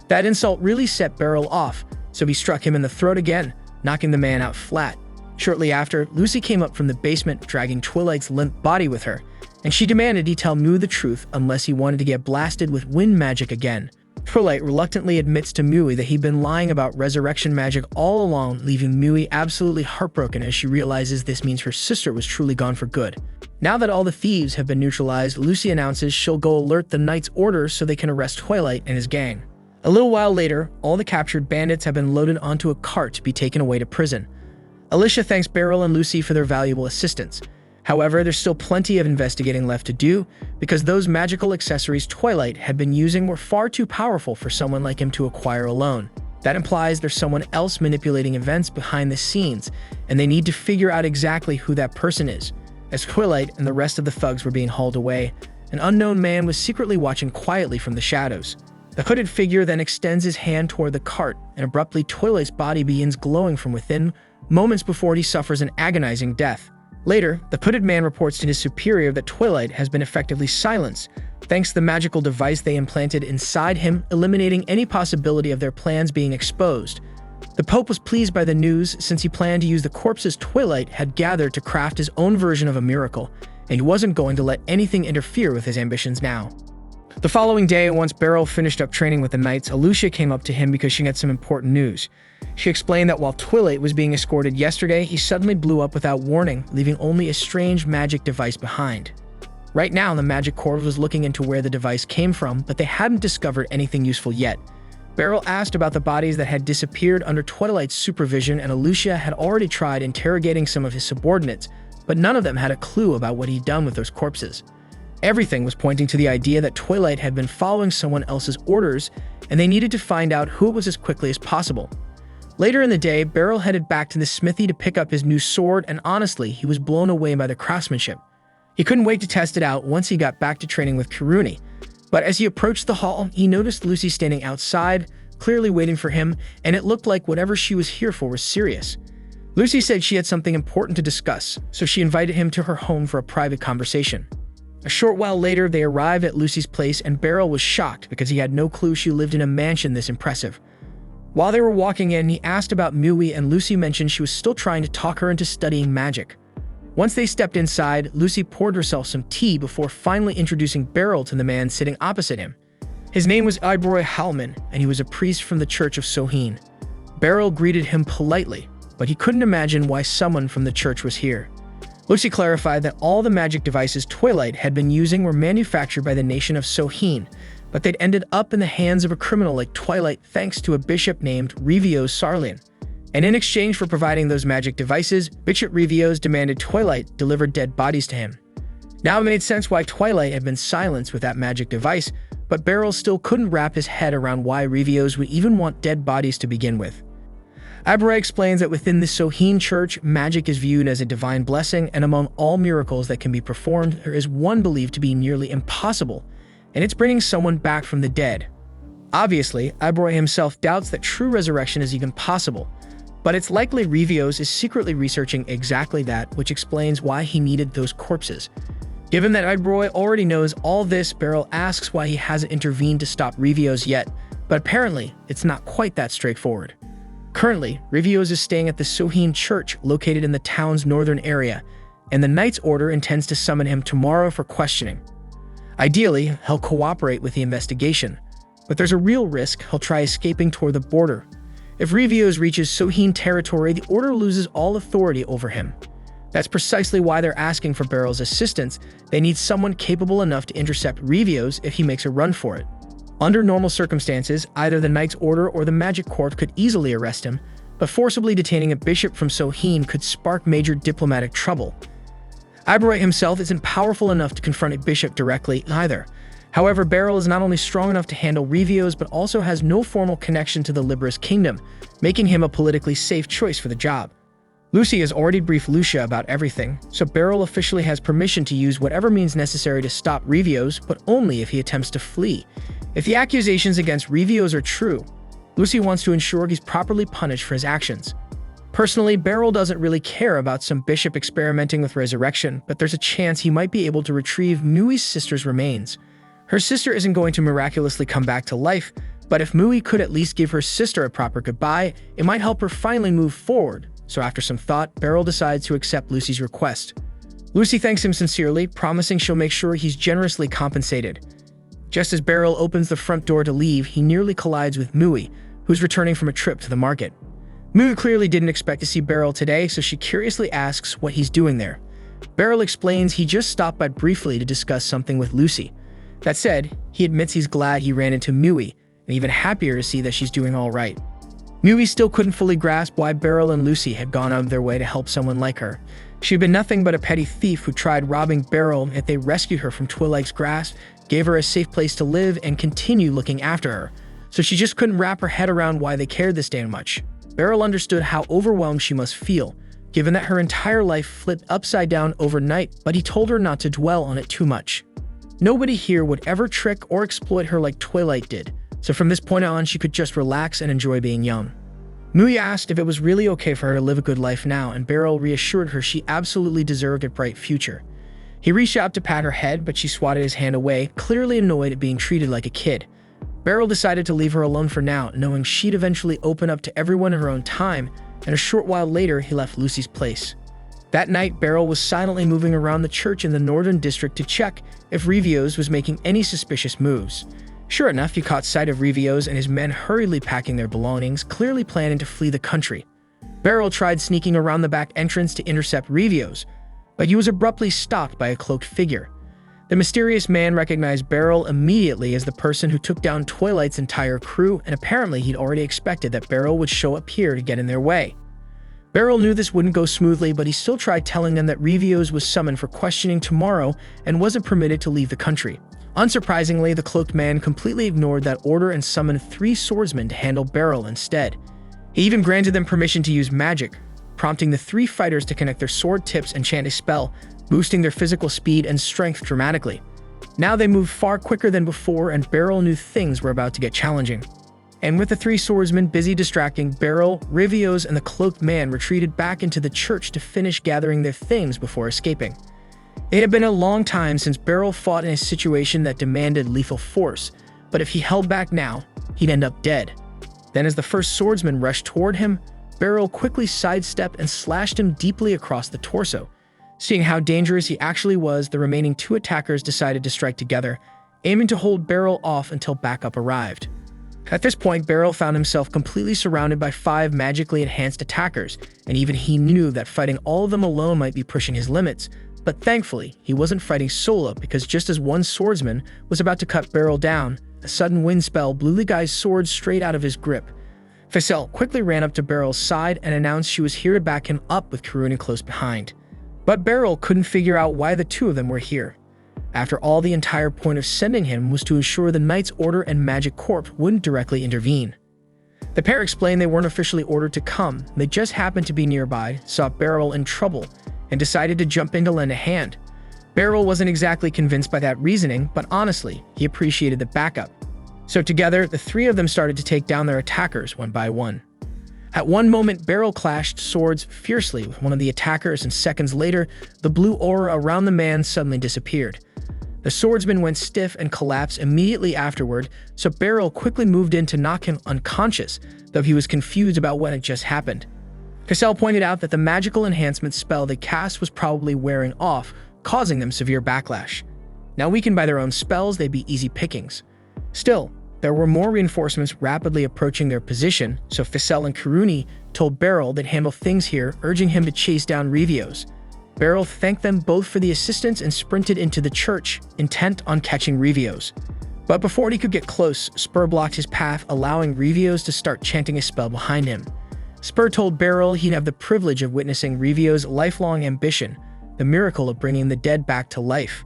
That insult really set Beryl off, so he struck him in the throat again, knocking the man out flat. Shortly after, Lucy came up from the basement, dragging Twilight's limp body with her, and she demanded he tell Mui the truth unless he wanted to get blasted with wind magic again. Twilight reluctantly admits to Mui that he'd been lying about resurrection magic all along, leaving Mui absolutely heartbroken as she realizes this means her sister was truly gone for good. Now that all the thieves have been neutralized, Lucy announces she'll go alert the Knight's orders so they can arrest Twilight and his gang. A little while later, all the captured bandits have been loaded onto a cart to be taken away to prison. Alicia thanks Beryl and Lucy for their valuable assistance. However, there's still plenty of investigating left to do, because those magical accessories Twilight had been using were far too powerful for someone like him to acquire alone. That implies there's someone else manipulating events behind the scenes, and they need to figure out exactly who that person is. As Twilight and the rest of the thugs were being hauled away, an unknown man was secretly watching quietly from the shadows. The hooded figure then extends his hand toward the cart, and abruptly Twilight's body begins glowing from within, moments before he suffers an agonizing death. Later, the hooded man reports to his superior that Twilight has been effectively silenced, thanks to the magical device they implanted inside him, eliminating any possibility of their plans being exposed. The Pope was pleased by the news, since he planned to use the corpses Twilight had gathered to craft his own version of a miracle, and he wasn't going to let anything interfere with his ambitions now. The following day, once Beryl finished up training with the Knights, Alicia came up to him because she had some important news. She explained that while Twilight was being escorted yesterday, he suddenly blew up without warning, leaving only a strange magic device behind. Right now, the Magic Corps was looking into where the device came from, but they hadn't discovered anything useful yet. Beryl asked about the bodies that had disappeared under Twilight's supervision, and Alicia had already tried interrogating some of his subordinates, but none of them had a clue about what he'd done with those corpses. Everything was pointing to the idea that Twilight had been following someone else's orders, and they needed to find out who it was as quickly as possible. Later in the day, Beryl headed back to the smithy to pick up his new sword, and honestly, he was blown away by the craftsmanship. He couldn't wait to test it out once he got back to training with Kiruni. But as he approached the hall, he noticed Lucy standing outside, clearly waiting for him, and it looked like whatever she was here for was serious. Lucy said she had something important to discuss, so she invited him to her home for a private conversation. A short while later, they arrived at Lucy's place, and Beryl was shocked because he had no clue she lived in a mansion this impressive. While they were walking in, he asked about Mui, and Lucy mentioned she was still trying to talk her into studying magic. Once they stepped inside, Lucy poured herself some tea before finally introducing Beryl to the man sitting opposite him. His name was Ibroy Halman, and he was a priest from the Church of Sohin. Beryl greeted him politely, but he couldn't imagine why someone from the church was here. Lucy clarified that all the magic devices Twilight had been using were manufactured by the nation of Sohin, but they'd ended up in the hands of a criminal like Twilight thanks to a bishop named Revios Sarlian. And in exchange for providing those magic devices, Bishop Revios demanded Twilight deliver dead bodies to him. Now it made sense why Twilight had been silenced with that magic device, but Beryl still couldn't wrap his head around why Revios would even want dead bodies to begin with. Ibroy explains that within the Sohin church, magic is viewed as a divine blessing, and among all miracles that can be performed, there is one believed to be nearly impossible, and it's bringing someone back from the dead. Obviously, Ibroy himself doubts that true resurrection is even possible, but it's likely Revios is secretly researching exactly that, which explains why he needed those corpses. Given that Ibroy already knows all this, Beryl asks why he hasn't intervened to stop Revios yet, but apparently, it's not quite that straightforward. Currently, Revios is staying at the Sohin church located in the town's northern area, and the Knight's Order intends to summon him tomorrow for questioning. Ideally, he'll cooperate with the investigation, but there's a real risk he'll try escaping toward the border. If Revios reaches Sohin territory, the Order loses all authority over him. That's precisely why they're asking for Beryl's assistance. They need someone capable enough to intercept Revios if he makes a run for it. Under normal circumstances, either the Knight's Order or the Magic Court could easily arrest him, but forcibly detaining a bishop from Sohin could spark major diplomatic trouble. Ibroy himself isn't powerful enough to confront a bishop directly either. However, Beryl is not only strong enough to handle Revios, but also has no formal connection to the Libris Kingdom, making him a politically safe choice for the job. Lucy has already briefed Lucia about everything, so Beryl officially has permission to use whatever means necessary to stop Revios, but only if he attempts to flee. If the accusations against Revios are true, Lucy wants to ensure he's properly punished for his actions. Personally, Beryl doesn't really care about some bishop experimenting with resurrection, but there's a chance he might be able to retrieve Mui's sister's remains. Her sister isn't going to miraculously come back to life, but if Mui could at least give her sister a proper goodbye, it might help her finally move forward. So after some thought, Beryl decides to accept Lucy's request. Lucy thanks him sincerely, promising she'll make sure he's generously compensated. Just as Beryl opens the front door to leave, he nearly collides with Mui, who's returning from a trip to the market. Mui clearly didn't expect to see Beryl today, so she curiously asks what he's doing there. Beryl explains he just stopped by briefly to discuss something with Lucy. That said, he admits he's glad he ran into Mui, and even happier to see that she's doing all right. Mui still couldn't fully grasp why Beryl and Lucy had gone out of their way to help someone like her. She'd been nothing but a petty thief who tried robbing Beryl, yet they rescued her from Twilight's grasp, gave her a safe place to live, and continued looking after her. So she just couldn't wrap her head around why they cared this damn much. Beryl understood how overwhelmed she must feel, given that her entire life flipped upside down overnight, but he told her not to dwell on it too much. Nobody here would ever trick or exploit her like Twilight did, so from this point on, she could just relax and enjoy being young. Mui asked if it was really okay for her to live a good life now, and Beryl reassured her she absolutely deserved a bright future. He reached out to pat her head, but she swatted his hand away, clearly annoyed at being treated like a kid. Beryl decided to leave her alone for now, knowing she'd eventually open up to everyone in her own time, and a short while later, he left Lucy's place. That night, Beryl was silently moving around the church in the northern district to check if Revios was making any suspicious moves. Sure enough, he caught sight of Revios and his men hurriedly packing their belongings, clearly planning to flee the country. Beryl tried sneaking around the back entrance to intercept Revios, but he was abruptly stopped by a cloaked figure. The mysterious man recognized Beryl immediately as the person who took down Twilight's entire crew, and apparently he'd already expected that Beryl would show up here to get in their way. Beryl knew this wouldn't go smoothly, but he still tried telling them that Revios was summoned for questioning tomorrow and wasn't permitted to leave the country. Unsurprisingly, the cloaked man completely ignored that order and summoned 3 swordsmen to handle Beryl instead. He even granted them permission to use magic, prompting the 3 fighters to connect their sword tips and chant a spell, boosting their physical speed and strength dramatically. Now they moved far quicker than before, and Beryl knew things were about to get challenging. And with the 3 swordsmen busy distracting Beryl, Revios and the cloaked man retreated back into the church to finish gathering their things before escaping. It had been a long time since Beryl fought in a situation that demanded lethal force, but if he held back now, he'd end up dead. Then as the first swordsman rushed toward him, Beryl quickly sidestepped and slashed him deeply across the torso, Seeing how dangerous he actually was, the remaining two attackers decided to strike together, aiming to hold Beryl off until backup arrived. At this point, Beryl found himself completely surrounded by 5 magically enhanced attackers, and even he knew that fighting all of them alone might be pushing his limits. But thankfully, he wasn't fighting solo, because just as one swordsman was about to cut Beryl down, a sudden wind spell blew the guy's sword straight out of his grip. Ficelle quickly ran up to Beryl's side and announced she was here to back him up with Kuruni close behind. But Beryl couldn't figure out why the two of them were here. After all, the entire point of sending him was to ensure the Knight's Order and Magic Corp wouldn't directly intervene. The pair explained they weren't officially ordered to come, they just happened to be nearby, saw Beryl in trouble, and decided to jump in to lend a hand. Beryl wasn't exactly convinced by that reasoning, but honestly, he appreciated the backup. So together, the three of them started to take down their attackers one by one. At one moment, Beryl clashed swords fiercely with one of the attackers, and seconds later, the blue aura around the man suddenly disappeared. The swordsman went stiff and collapsed immediately afterward, so Beryl quickly moved in to knock him unconscious, though he was confused about what had just happened. Ficelle pointed out that the magical enhancement spell they cast was probably wearing off, causing them severe backlash. Now weakened by their own spells, they'd be easy pickings. Still, there were more reinforcements rapidly approaching their position, so Ficelle and Kuruni told Beryl they'd handle things here, urging him to chase down Revios. Beryl thanked them both for the assistance and sprinted into the church, intent on catching Revios. But before he could get close, Spur blocked his path, allowing Revios to start chanting a spell behind him. Spur told Beryl he'd have the privilege of witnessing Revios' lifelong ambition, the miracle of bringing the dead back to life.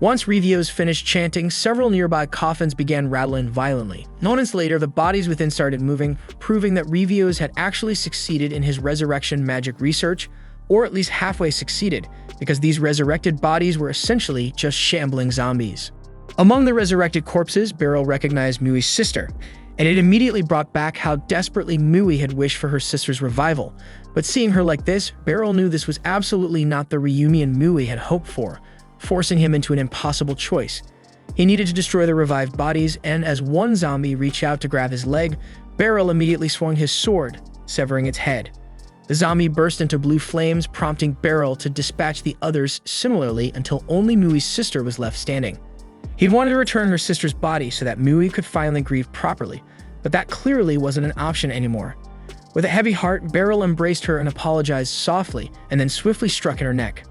Once Revios finished chanting, several nearby coffins began rattling violently. Moments later, the bodies within started moving, proving that Revios had actually succeeded in his resurrection magic research, or at least halfway succeeded, because these resurrected bodies were essentially just shambling zombies. Among the resurrected corpses, Beryl recognized Mui's sister, and it immediately brought back how desperately Mui had wished for her sister's revival. But seeing her like this, Beryl knew this was absolutely not the reunion Mui had hoped for, forcing him into an impossible choice. He needed to destroy the revived bodies, and as one zombie reached out to grab his leg, Beryl immediately swung his sword, severing its head. The zombie burst into blue flames, prompting Beryl to dispatch the others similarly until only Mui's sister was left standing. He'd wanted to return her sister's body so that Mui could finally grieve properly, but that clearly wasn't an option anymore. With a heavy heart, Beryl embraced her and apologized softly, and then swiftly struck at her neck.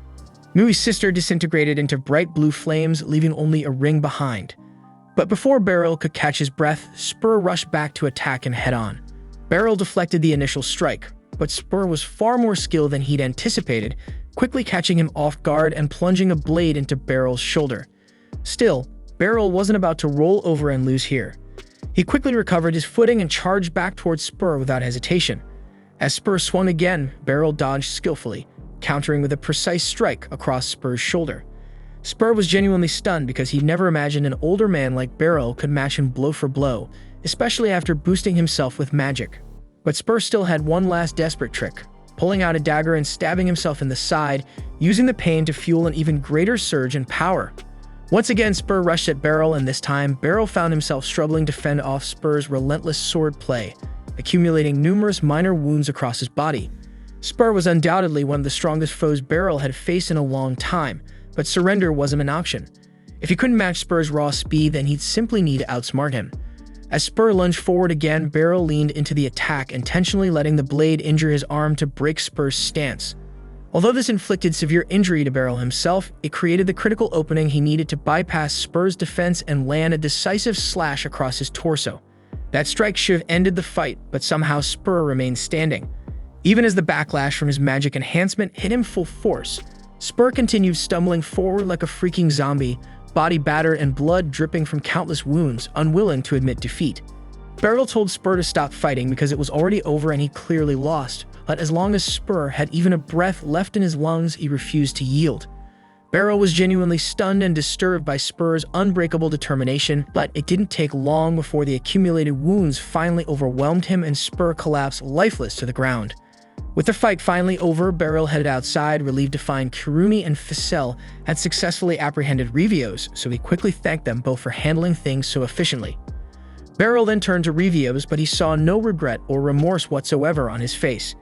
Mui's sister disintegrated into bright blue flames, leaving only a ring behind. But before Beryl could catch his breath, Spur rushed back to attack him head-on. Beryl deflected the initial strike, but Spur was far more skilled than he'd anticipated, quickly catching him off guard and plunging a blade into Beryl's shoulder. Still, Beryl wasn't about to roll over and lose here. He quickly recovered his footing and charged back towards Spur without hesitation. As Spur swung again, Beryl dodged skillfully, countering with a precise strike across Spur's shoulder. Spur was genuinely stunned because he'd never imagined an older man like Beryl could match him blow for blow, especially after boosting himself with magic. But Spur still had one last desperate trick, pulling out a dagger and stabbing himself in the side, using the pain to fuel an even greater surge in power. Once again, Spur rushed at Beryl, and this time, Beryl found himself struggling to fend off Spur's relentless sword play, accumulating numerous minor wounds across his body. Spur was undoubtedly one of the strongest foes Beryl had faced in a long time, but surrender wasn't an option. If he couldn't match Spur's raw speed, then he'd simply need to outsmart him. As Spur lunged forward again, Beryl leaned into the attack, intentionally letting the blade injure his arm to break Spur's stance. Although this inflicted severe injury to Beryl himself, it created the critical opening he needed to bypass Spur's defense and land a decisive slash across his torso. That strike should have ended the fight, but somehow Spur remained standing. Even as the backlash from his magic enhancement hit him full force, Spur continued stumbling forward like a freaking zombie, body battered and blood dripping from countless wounds, unwilling to admit defeat. Beryl told Spur to stop fighting because it was already over and he clearly lost, but as long as Spur had even a breath left in his lungs, he refused to yield. Beryl was genuinely stunned and disturbed by Spur's unbreakable determination, but it didn't take long before the accumulated wounds finally overwhelmed him and Spur collapsed lifeless to the ground. With the fight finally over, Beryl headed outside, relieved to find Kuruni and Ficelle had successfully apprehended Revios, so he quickly thanked them both for handling things so efficiently. Beryl then turned to Revios, but he saw no regret or remorse whatsoever on his face.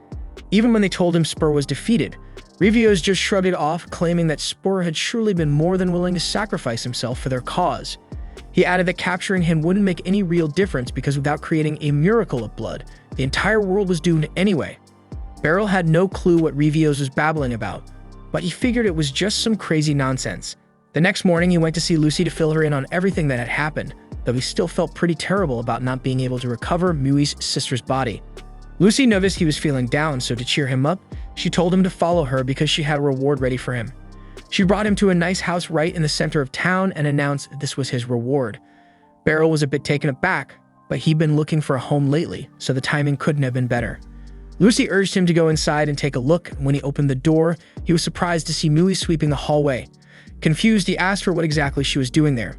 Even when they told him Spur was defeated, Rivios just shrugged it off, claiming that Spur had surely been more than willing to sacrifice himself for their cause. He added that capturing him wouldn't make any real difference because without creating a miracle of blood, the entire world was doomed anyway. Beryl had no clue what Rivios was babbling about, but he figured it was just some crazy nonsense. The next morning, he went to see Lucy to fill her in on everything that had happened, though he still felt pretty terrible about not being able to recover Mui's sister's body. Lucy noticed he was feeling down, so to cheer him up, she told him to follow her because she had a reward ready for him. She brought him to a nice house right in the center of town and announced this was his reward. Beryl was a bit taken aback, but he'd been looking for a home lately, so the timing couldn't have been better. Lucy urged him to go inside and take a look. When he opened the door, he was surprised to see Mui sweeping the hallway. Confused, he asked her what exactly she was doing there.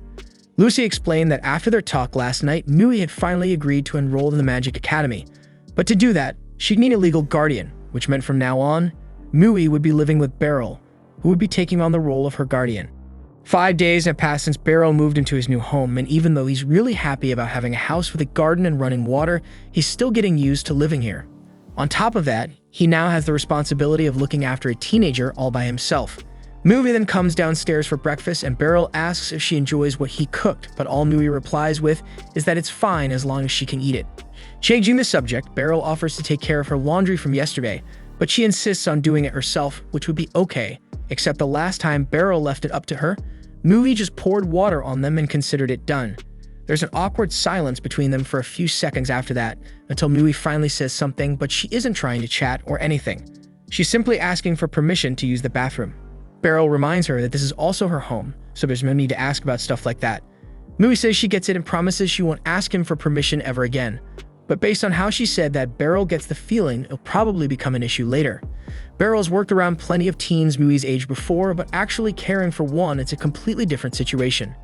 Lucy explained that after their talk last night, Mui had finally agreed to enroll in the Magic Academy. But to do that, she'd need a legal guardian, which meant from now on, Mui would be living with Beryl, who would be taking on the role of her guardian. 5 days have passed since Beryl moved into his new home, and even though he's really happy about having a house with a garden and running water, he's still getting used to living here. On top of that, he now has the responsibility of looking after a teenager all by himself. Mui then comes downstairs for breakfast, and Beryl asks if she enjoys what he cooked, but all Mui replies with is that it's fine as long as she can eat it. Changing the subject, Beryl offers to take care of her laundry from yesterday, but she insists on doing it herself, which would be okay, except the last time Beryl left it up to her, Mui just poured water on them and considered it done. There's an awkward silence between them for a few seconds after that, until Mui finally says something, but she isn't trying to chat or anything. She's simply asking for permission to use the bathroom. Beryl reminds her that this is also her home, so there's no need to ask about stuff like that. Mui says she gets it and promises she won't ask him for permission ever again. But based on how she said that, Beryl gets the feeling it'll probably become an issue later. Beryl's worked around plenty of teens Mui's age before, but actually caring for one, it's a completely different situation.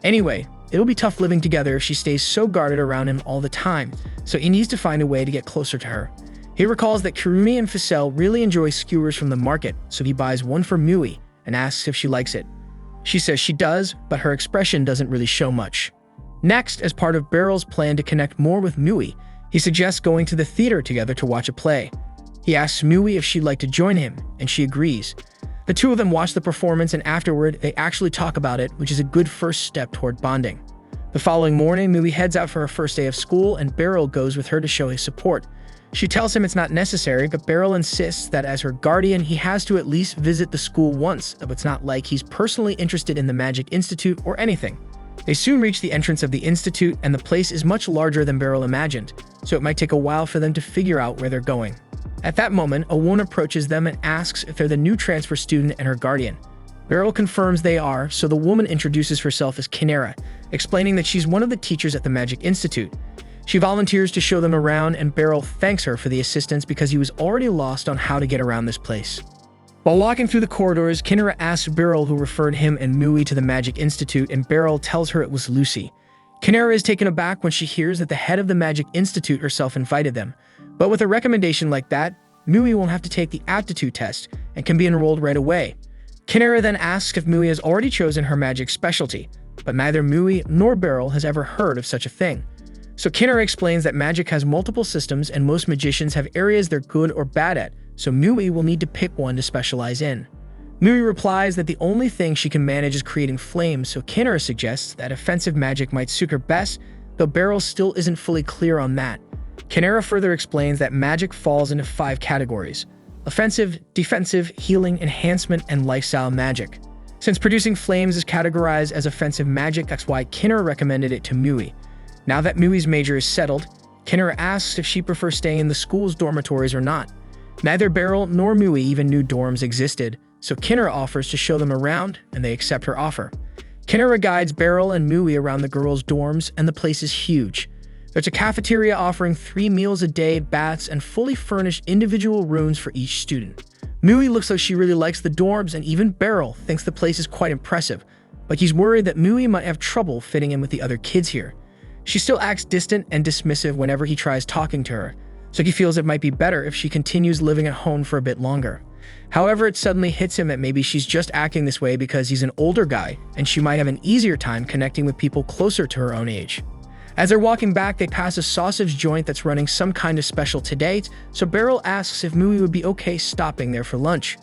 Anyway, it'll be tough living together if she stays so guarded around him all the time, so he needs to find a way to get closer to her. He recalls that Kirumi and Ficelle really enjoy skewers from the market, so he buys one for Mui and asks if she likes it. She says she does, but her expression doesn't really show much. Next, as part of Beryl's plan to connect more with Mui, he suggests going to the theater together to watch a play. He asks Mui if she'd like to join him, and she agrees. The two of them watch the performance, and afterward, they actually talk about it, which is a good first step toward bonding. The following morning, Mui heads out for her first day of school, and Beryl goes with her to show his support. She tells him it's not necessary, but Beryl insists that as her guardian, he has to at least visit the school once, though it's not like he's personally interested in the Magic Institute or anything. They soon reach the entrance of the Institute, and the place is much larger than Beryl imagined, so it might take a while for them to figure out where they're going. At that moment, a woman approaches them and asks if they're the new transfer student and her guardian. Beryl confirms they are, so the woman introduces herself as Kinera, explaining that she's one of the teachers at the Magic Institute. She volunteers to show them around, and Beryl thanks her for the assistance because he was already lost on how to get around this place. While walking through the corridors, Kinera asks Beryl who referred him and Mui to the Magic Institute, and Beryl tells her it was Lucy. Kinera is taken aback when she hears that the head of the Magic Institute herself invited them. But with a recommendation like that, Mui won't have to take the aptitude test and can be enrolled right away. Kinera then asks if Mui has already chosen her magic specialty, but neither Mui nor Beryl has ever heard of such a thing. So Kinera explains that magic has multiple systems and most magicians have areas they're good or bad at, so Mui will need to pick one to specialize in. Mui replies that the only thing she can manage is creating flames, so Kinera suggests that offensive magic might suit her best, though Beryl still isn't fully clear on that. Kinera further explains that magic falls into 5 categories: offensive, defensive, healing, enhancement, and lifestyle magic. Since producing flames is categorized as offensive magic, that's why Kinera recommended it to Mui. Now that Mui's major is settled, Kinera asks if she prefers staying in the school's dormitories or not. Neither Beryl nor Mui even knew dorms existed, so Kinera offers to show them around, and they accept her offer. Kinera guides Beryl and Mui around the girls' dorms, and the place is huge. There's a cafeteria offering 3 meals a day, baths, and fully furnished individual rooms for each student. Mui looks like she really likes the dorms, and even Beryl thinks the place is quite impressive, but he's worried that Mui might have trouble fitting in with the other kids here. She still acts distant and dismissive whenever he tries talking to her, so he feels it might be better if she continues living at home for a bit longer. However, it suddenly hits him that maybe she's just acting this way because he's an older guy, and she might have an easier time connecting with people closer to her own age. As they're walking back, they pass a sausage joint that's running some kind of special today, so Beryl asks if Mui would be okay stopping there for lunch.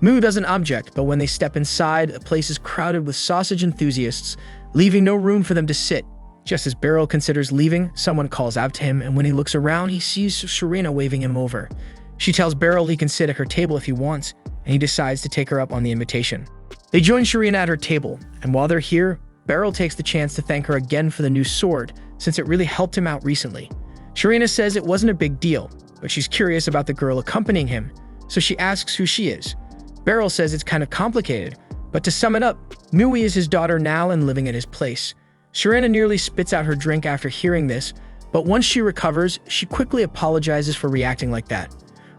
Moo doesn't object, but when they step inside, the place is crowded with sausage enthusiasts, leaving no room for them to sit. Just as Beryl considers leaving, someone calls out to him, and when he looks around, he sees Serena waving him over. She tells Beryl he can sit at her table if he wants, and he decides to take her up on the invitation. They join Serena at her table, and while they're here, Beryl takes the chance to thank her again for the new sword, since it really helped him out recently. Serena says it wasn't a big deal, but she's curious about the girl accompanying him, so she asks who she is. Beryl says it's kind of complicated, but to sum it up, Mui is his daughter now and living at his place. Serena nearly spits out her drink after hearing this, but once she recovers, she quickly apologizes for reacting like that.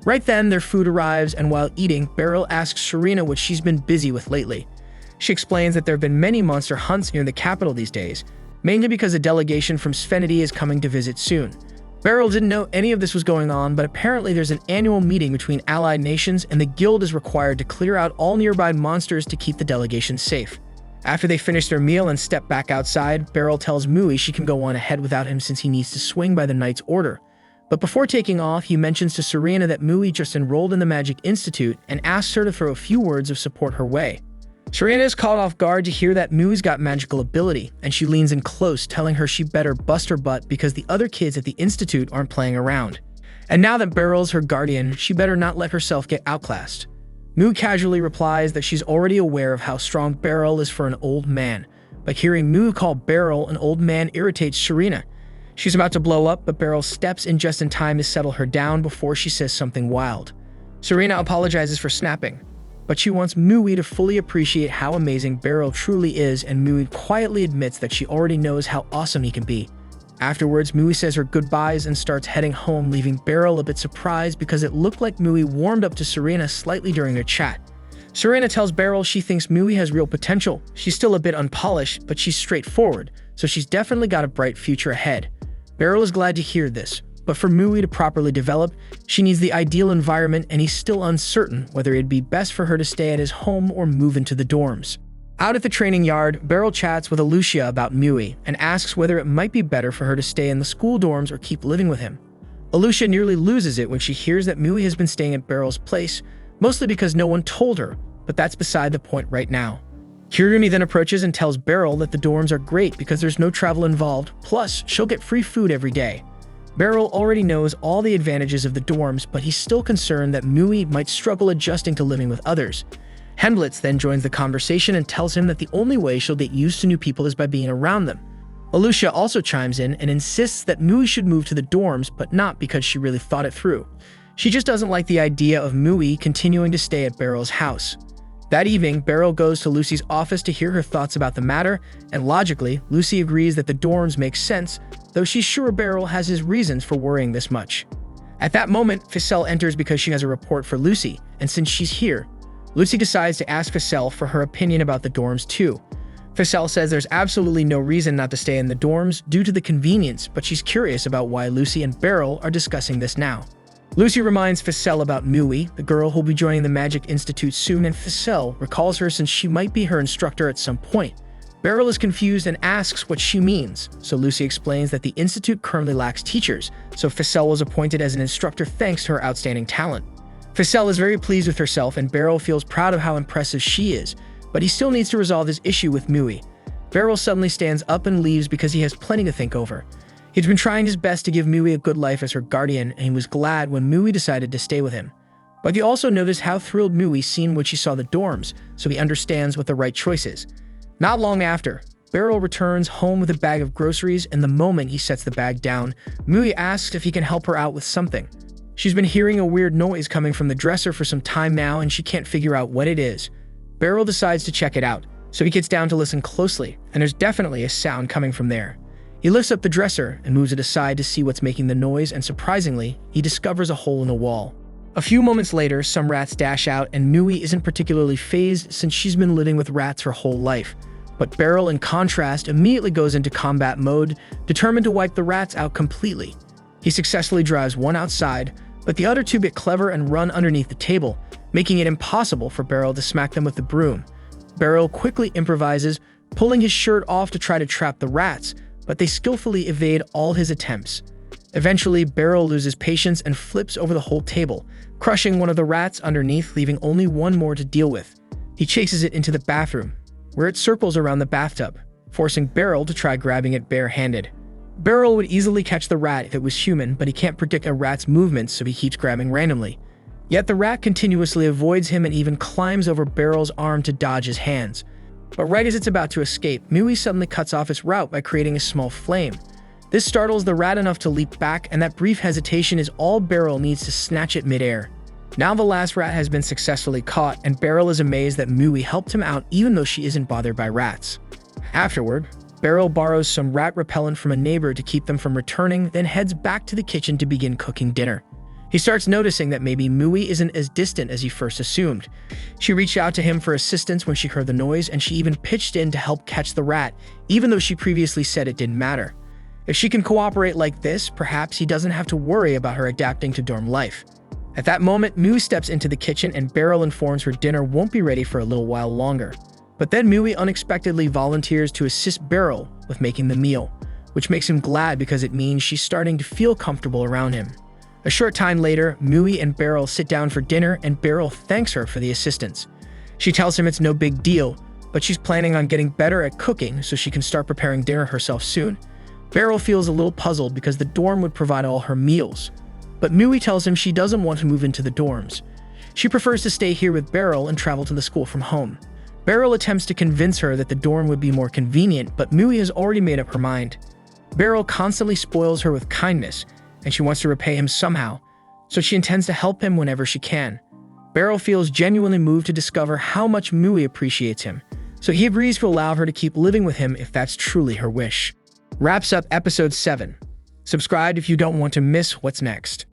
Right then, their food arrives, and while eating, Beryl asks Serena what she's been busy with lately. She explains that there have been many monster hunts near the capital these days, mainly because a delegation from Sphenity is coming to visit soon. Beryl didn't know any of this was going on, but apparently there's an annual meeting between allied nations and the guild is required to clear out all nearby monsters to keep the delegation safe. After they finish their meal and step back outside, Beryl tells Mui she can go on ahead without him since he needs to swing by the knight's order. But before taking off, he mentions to Serena that Mui just enrolled in the Magic Institute and asks her to throw a few words of support her way. Serena is caught off guard to hear that Mui's got magical ability, and she leans in close, telling her she better bust her butt because the other kids at the Institute aren't playing around. And now that Beryl's her guardian, she better not let herself get outclassed. Mui casually replies that she's already aware of how strong Beryl is for an old man, but hearing Mui call Beryl an old man irritates Serena. She's about to blow up, but Beryl steps in just in time to settle her down before she says something wild. Serena apologizes for snapping, but she wants Mui to fully appreciate how amazing Beryl truly is, and Mui quietly admits that she already knows how awesome he can be. Afterwards, Mui says her goodbyes and starts heading home, leaving Beryl a bit surprised because it looked like Mui warmed up to Serena slightly during their chat. Serena tells Beryl she thinks Mui has real potential. She's still a bit unpolished, but she's straightforward, so she's definitely got a bright future ahead. Beryl is glad to hear this, but for Mui to properly develop, she needs the ideal environment, and he's still uncertain whether it'd be best for her to stay at his home or move into the dorms. Out at the training yard, Beryl chats with Alicia about Mui and asks whether it might be better for her to stay in the school dorms or keep living with him. Alicia nearly loses it when she hears that Mui has been staying at Beryl's place, mostly because no one told her, but that's beside the point right now. Kirumi then approaches and tells Beryl that the dorms are great because there's no travel involved, plus she'll get free food every day. Beryl already knows all the advantages of the dorms, but he's still concerned that Mui might struggle adjusting to living with others. Henblitz then joins the conversation and tells him that the only way she'll get used to new people is by being around them. Alicia also chimes in and insists that Mui should move to the dorms, but not because she really thought it through. She just doesn't like the idea of Mui continuing to stay at Beryl's house. That evening, Beryl goes to Lucy's office to hear her thoughts about the matter, and logically, Lucy agrees that the dorms make sense, though she's sure Beryl has his reasons for worrying this much. At that moment, Ficelle enters because she has a report for Lucy, and since she's here, Lucy decides to ask Ficelle for her opinion about the dorms too. Ficelle says there's absolutely no reason not to stay in the dorms due to the convenience, but she's curious about why Lucy and Beryl are discussing this now. Lucy reminds Ficelle about Mui, the girl who'll be joining the Magic Institute soon, and Ficelle recalls her since she might be her instructor at some point. Beryl is confused and asks what she means, so Lucy explains that the Institute currently lacks teachers, so Ficelle was appointed as an instructor thanks to her outstanding talent. Ficelle is very pleased with herself, and Beryl feels proud of how impressive she is, but he still needs to resolve his issue with Mui. Beryl suddenly stands up and leaves because he has plenty to think over. He'd been trying his best to give Mui a good life as her guardian, and he was glad when Mui decided to stay with him. But he also noticed how thrilled Mui seemed when she saw the dorms, so he understands what the right choice is. Not long after, Beryl returns home with a bag of groceries, and the moment he sets the bag down, Mui asks if he can help her out with something. She's been hearing a weird noise coming from the dresser for some time now, and she can't figure out what it is. Beryl decides to check it out, so he gets down to listen closely, and there's definitely a sound coming from there. He lifts up the dresser and moves it aside to see what's making the noise, and surprisingly, he discovers a hole in the wall. A few moments later, some rats dash out, and Mui isn't particularly fazed since she's been living with rats her whole life. But Beryl, in contrast, immediately goes into combat mode, determined to wipe the rats out completely. He successfully drives one outside, but the other two get clever and run underneath the table, making it impossible for Beryl to smack them with the broom. Beryl quickly improvises, pulling his shirt off to try to trap the rats, but they skillfully evade all his attempts. Eventually, Beryl loses patience and flips over the whole table, crushing one of the rats underneath, leaving only one more to deal with. He chases it into the bathroom, where it circles around the bathtub, forcing Beryl to try grabbing it bare-handed. Beryl would easily catch the rat if it was human, but he can't predict a rat's movements, so he keeps grabbing randomly. Yet the rat continuously avoids him and even climbs over Beryl's arm to dodge his hands. But right as it's about to escape, Mui suddenly cuts off its route by creating a small flame. This startles the rat enough to leap back, and that brief hesitation is all Beryl needs to snatch it midair. Now the last rat has been successfully caught, and Beryl is amazed that Mui helped him out even though she isn't bothered by rats. Afterward, Beryl borrows some rat repellent from a neighbor to keep them from returning, then heads back to the kitchen to begin cooking dinner. He starts noticing that maybe Mui isn't as distant as he first assumed. She reached out to him for assistance when she heard the noise, and she even pitched in to help catch the rat, even though she previously said it didn't matter. If she can cooperate like this, perhaps he doesn't have to worry about her adapting to dorm life. At that moment, Mui steps into the kitchen and Beryl informs her dinner won't be ready for a little while longer. But then Mui unexpectedly volunteers to assist Beryl with making the meal, which makes him glad because it means she's starting to feel comfortable around him. A short time later, Mui and Beryl sit down for dinner and Beryl thanks her for the assistance. She tells him it's no big deal, but she's planning on getting better at cooking so she can start preparing dinner herself soon. Beryl feels a little puzzled because the dorm would provide all her meals, but Mui tells him she doesn't want to move into the dorms. She prefers to stay here with Beryl and travel to the school from home. Beryl attempts to convince her that the dorm would be more convenient, but Mui has already made up her mind. Beryl constantly spoils her with kindness, and she wants to repay him somehow, so she intends to help him whenever she can. Beryl feels genuinely moved to discover how much Mui appreciates him, so he agrees to allow her to keep living with him if that's truly her wish. Wraps up episode 7. Subscribe if you don't want to miss what's next.